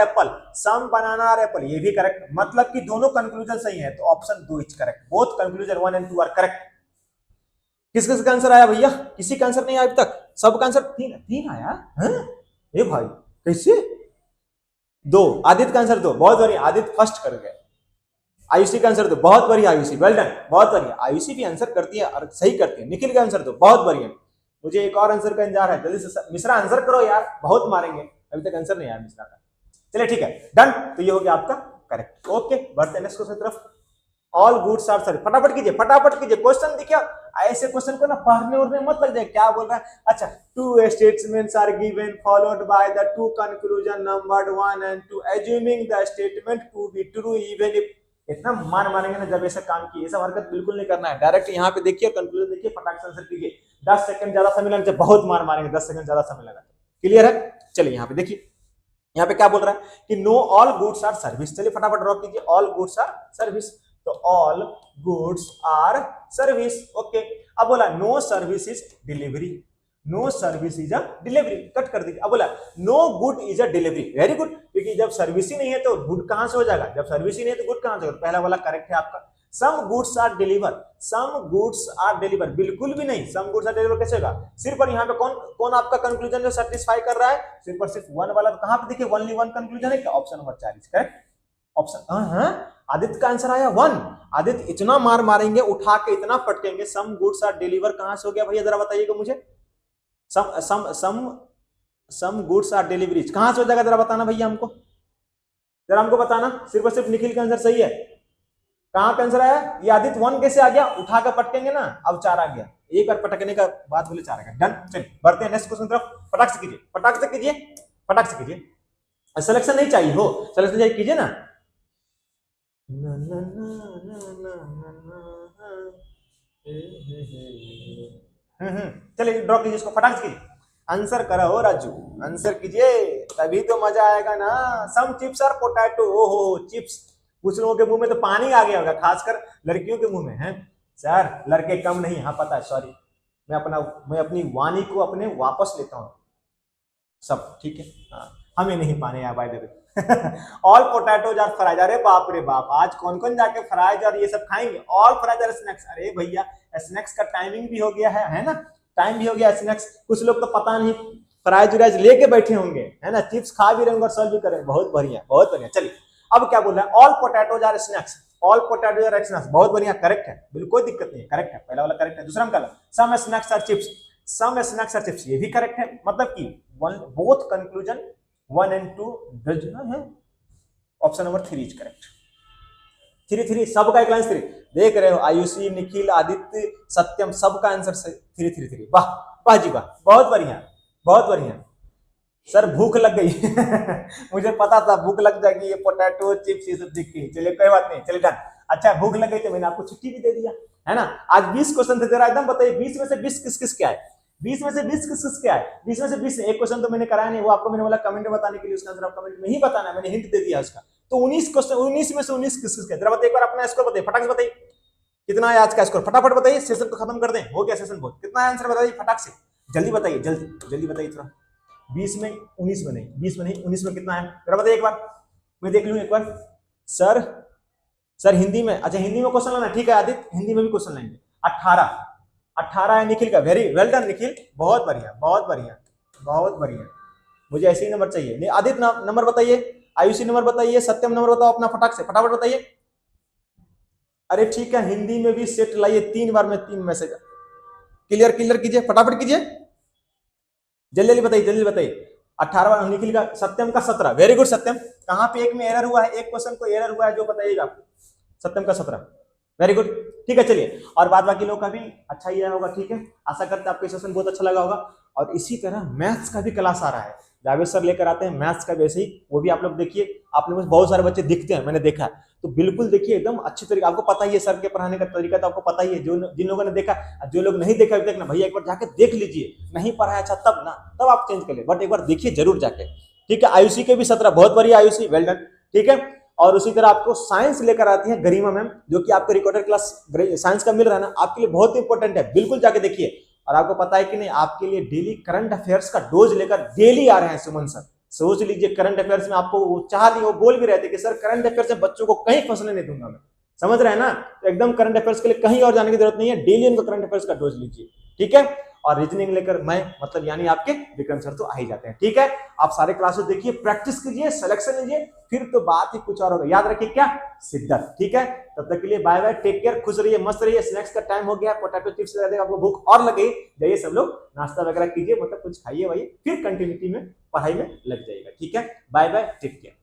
एप्पल, ये भी करेक्ट, मतलब कि दोनों कंक्लूजन सही है, तो option 2 is correct, both conclusion 1 and 2 are correct. किस किस का आंसर आया भैया, किसी का आंसर नहीं आया अभी तक, सबका आंसर तीन आया है, ये भाई कैसे, 2, आदित्य का आंसर 2, बहुत बढ़िया, आदित्य फर्स्ट कर गए। आयुषी का आंसर 2, बहुत बढ़िया आयुषी, वेल डन, बहुत बढ़िया, आयुषी भी आंसर करती है और सही करती है। निखिल का आंसर 2, बहुत बढ़िया, मुझे एक और आंसर का इंतजार है, जल्दी से मिश्रा आंसर करो यार, बहुत मारेंगे, अभी तक आंसर नहीं आया मिश्रा का। चलिए ठीक है, डन, तो ये हो गया आपका करेक्ट। ओके बढ़ते हैं नेक्स्ट क्वेश्चन की तरफ। ऑल गुड्स आर सर्विस, फटाफट कीजिए क्वेश्चन देखिए, ऐसे क्वेश्चन को ना पढ़ने उड़ने मत लग जाए, क्या बोल रहा है, अच्छा, two statements are given followed by the two conclusion numbered 1 and 2 assuming the statement to be true even if, इतना मार मारेंगे ना जब ऐसा काम किए, ऐसा हरकत बिल्कुल नहीं करना है, डायरेक्ट यहाँ पे देखिए कंक्लूजन देखिए, फटाक से आंसर कीजिए, 10 सेकंड ज्यादा समय लगेगा, बहुत मार मारेंगे, 10 सेकंड ज्यादा समय लगा, क्लियर है। चलिए यहाँ पे देखिए, यहाँ पे क्या बोल रहा है कि no all goods are service, चलिए फटाफट ड्रॉ कीजिए, ऑल गुड्स आर सर्विस, तो all goods are service, okay. अब बोला no service is delivery, cut कर दीजिए। अब बोला no good is a delivery, very good, क्योंकि जब सर्विस ही नहीं है तो गुड कहां से हो जाएगा, जब सर्विस ही नहीं है तो गुड कहां से होगा, पहला वाला करेक्ट है आपका। सम गुड्स आर डिलीवर, बिल्कुल भी नहीं, सम गुड्स आर डिलीवर कैसे होगा, सिर्फ और यहाँ पे कौन आपका कंक्लूजन जो सेटिस्फाई कर रहा है, सिर्फ और सिर्फ 1 वाला, तो कहां पे देखिए ओनली 1 कंक्लूजन है, क्या option number 4 is correct, option Aditya का आंसर आया 1, आदित्य इतना मार मारेंगे, उठा के इतना पटकेंगे, सम गुड्स आर डिलीवर कहां से हो गया भैया, जरा बताइएगा मुझे, सम गुड्स आर डिलीवरीज कहां से हो जाएगा, जरा बताना भैया हमको, जरा हमको बताना, सिर्फ और सिर्फ निखिल का आंसर सही है, कहां पे आंसर आया, ये आदित्य 1 कैसे आ गया, उठा कर पटकेंगे ना, अब 4 आ गया, एक बार पटकने का बात बोले 4 आ गया, डन। चलिए बढ़ते हैं नेक्स्ट क्वेश्चन तरफ, फटाक से कीजिए, सिलेक्शन नहीं चाहिए हो, सिलेक्शन चाहिए कीजिए ना, चलिए ड्रॉ कीजिए इसको, फटाक से कीजिए, आंसर करो राजू, आंसर कीजिए, तभी तो मजा आएगा ना। सम चिप्स आर पोटैटो, ओहो चिप्स, कुछ लोगों के मुंह में तो पानी आ गया होगा, खासकर लड़कियों के मुंह में है, सर लड़के कम नहीं, हाँ पता है, सॉरी, मैं अपनी वाणी को अपने वापस लेता हूँ, सब ठीक है, हाँ हमें नहीं पाने यार, by the way all potatoes are fries, अरे बाप रे बाप, आज कौन कौन जाके फ्राइज और ये सब खाएंगे, ऑल फ्राइज आर स्नैक्स, अरे भैया स्नैक्स का टाइमिंग भी हो गया है ना, टाइम भी हो गया स्नैक्स, कुछ लोग तो पता नहीं फ्राइज व्राइज लेके बैठे होंगे, है ना, चिप्स खा भी रहे और सर्व भी करेंगे, बहुत बढ़िया। चलिए अब क्या बोल रहा है, ऑल पोटैटोज आर स्नैक्स, बहुत बढ़िया, करेक्ट है, बिल्कुल कोई दिक्कत नहीं है, करेक्ट है, पहला वाला करेक्ट है। दूसरा क्या, सम स्नैक्स आर चिप्स, ये भी करेक्ट है, मतलब कि बोथ कंक्लूजन 1 and 2 डज है, ऑप्शन नंबर 3 इज करेक्ट, 3 सबका एक लाइन 3, देख रहे हो आयुषी, निखिल, आदित्य, सत्यम, सबका आंसर 3, वाह जी वाह, बहुत बढ़िया, सर भूख लग गई मुझे पता था भूख लग जाएगी, ये पोटैटो चिप्स ये सब दिख के, चलिए कोई बात नहीं, चलिए डन, अच्छा भूख लग गई तो मैंने आपको छुट्टी भी दे दिया, है ना। आज 20 क्वेश्चन थे, जरा एकदम बताइए 20 में से 20 किस क्या है, 20 में से 20 किस क्या है, 20 में से 20 एक क्वेश्चन तो मैंने कराया नहीं, वो आपको मैंने बोला कमेंट में बताने के लिए, उसका आंसर आप कमेंट में ही बताना है, मैंने हिंट दे दिया उसका, तो 19 क्वेश्चन, 19 में से 19 किस क्या, जरा बताइए एक बार अपना स्कोर बताइए, फटाक से बताइए कितना है आज का स्कोर, फटाफट बताइए, सेशन को खत्म कर दें, हो गया सेशन बहुत, कितना है आंसर बताइए फटाक से, जल्दी बताइए, जल्दी बताइए थोड़ा, 20 में 19 में नहीं, 20 में नहीं 19 में कितना है, जरा बताइए एक बार, मैं देख लूं एक बार, सर हिंदी में, अच्छा हिंदी में क्वेश्चन लाना, ठीक है आदित्य, हिंदी में भी क्वेश्चन लेंगे, 18 है निखिल का, वेरी वेल डन निखिल, बहुत बढ़िया, मुझे ऐसे ही नंबर चाहिए। आदित्य नंबर बताइए, आयुषी नंबर बताइए, सत्यम नंबर बताओ अपना, फटाफट बताइए, अरे ठीक है, हिंदी में भी सेट लाइए, 3 बार में 3 मैसेज। क्लियर क्लियर कीजिए, फटाफट कीजिए, जल्दी जल्दी बताइए, जल्दी बताइए। 18 निखिल का, सत्यम का 17, वेरी गुड सत्यम। कहां पे एक में एरर हुआ है, एक क्वेश्चन को एरर हुआ है जो बताइएगा। सत्यम का 17, वेरी गुड। ठीक है, चलिए, और बाद बाकी लोग का भी अच्छा ही होगा। ठीक है, आशा करते हैं आपको सेशन बहुत अच्छा लगा होगा। और इसी तरह मैथ्स का भी क्लास आ रहा है, जावेद सर लेकर आते हैं मैथ्स का भी ऐसे ही, वो भी आप लोग देखिए। आप लोग में बहुत सारे बच्चे दिखते हैं, मैंने देखा है, तो बिल्कुल देखिए एकदम अच्छी तरीके। आपको पता ही है सर के पढ़ाने का तरीका, तो आपको पता ही है। जो जिन लोगों ने देखा, जो लोग नहीं देखा अभी तक ना, भैया एक बार जाके देख लीजिए। नहीं पढ़ा है अच्छा तब ना, तब आप चेंज कर ले, बट एक बार देखिए जरूर जाके। ठीक है, आयुषी के भी 17, बहुत बढ़िया आयुषी, वेल डन। ठीक है, और उसी तरह आपको साइंस लेकर आती है गरिमा मैम, जो कि आपको रिकॉर्डेड क्लास साइंस का मिल रहा है ना, आपके लिए बहुत इंपॉर्टेंट है, बिल्कुल जाके देखिए। और आपको पता है कि नहीं, आपके लिए डेली करंट अफेयर्स का डोज लेकर डेली आ रहे हैं सुमन सर। सोच लीजिए, करंट अफेयर्स में आपको वो चाह नहीं, वो बोल भी रहे थे कि सर करंट अफेयर्स में बच्चों को कहीं फंसने नहीं दूंगा मैं। समझ रहे हैं ना, तो एकदम करंट अफेयर्स के लिए कहीं और जाने की जरूरत नहीं है, डेली उनको करंट अफेयर्स का डोज लीजिए। ठीक है, और रीजनिंग लेकर मैं मतलब यानी आपके विक्रम सर तो आ ही जाते हैं। ठीक है, आप सारे क्लासेस देखिए, प्रैक्टिस कीजिए, सिलेक्शन लीजिए, फिर तो बात ही कुछ और होगा। याद रखिए क्या, शिद्दत। ठीक है, तब तक के लिए बाय बाय, टेक केयर, खुश रहिए, मस्त रहिए। स्नैक्स का टाइम हो गया, पोटैटो चिप्स से आपको भूख और लगे, जाइए सब लोग नाश्ता वगैरह कीजिए, मतलब कुछ खाइए वाइए, फिर कंटिन्यूटी में पढ़ाई में लग जाइएगा। ठीक है, बाय बाय, टेक केयर।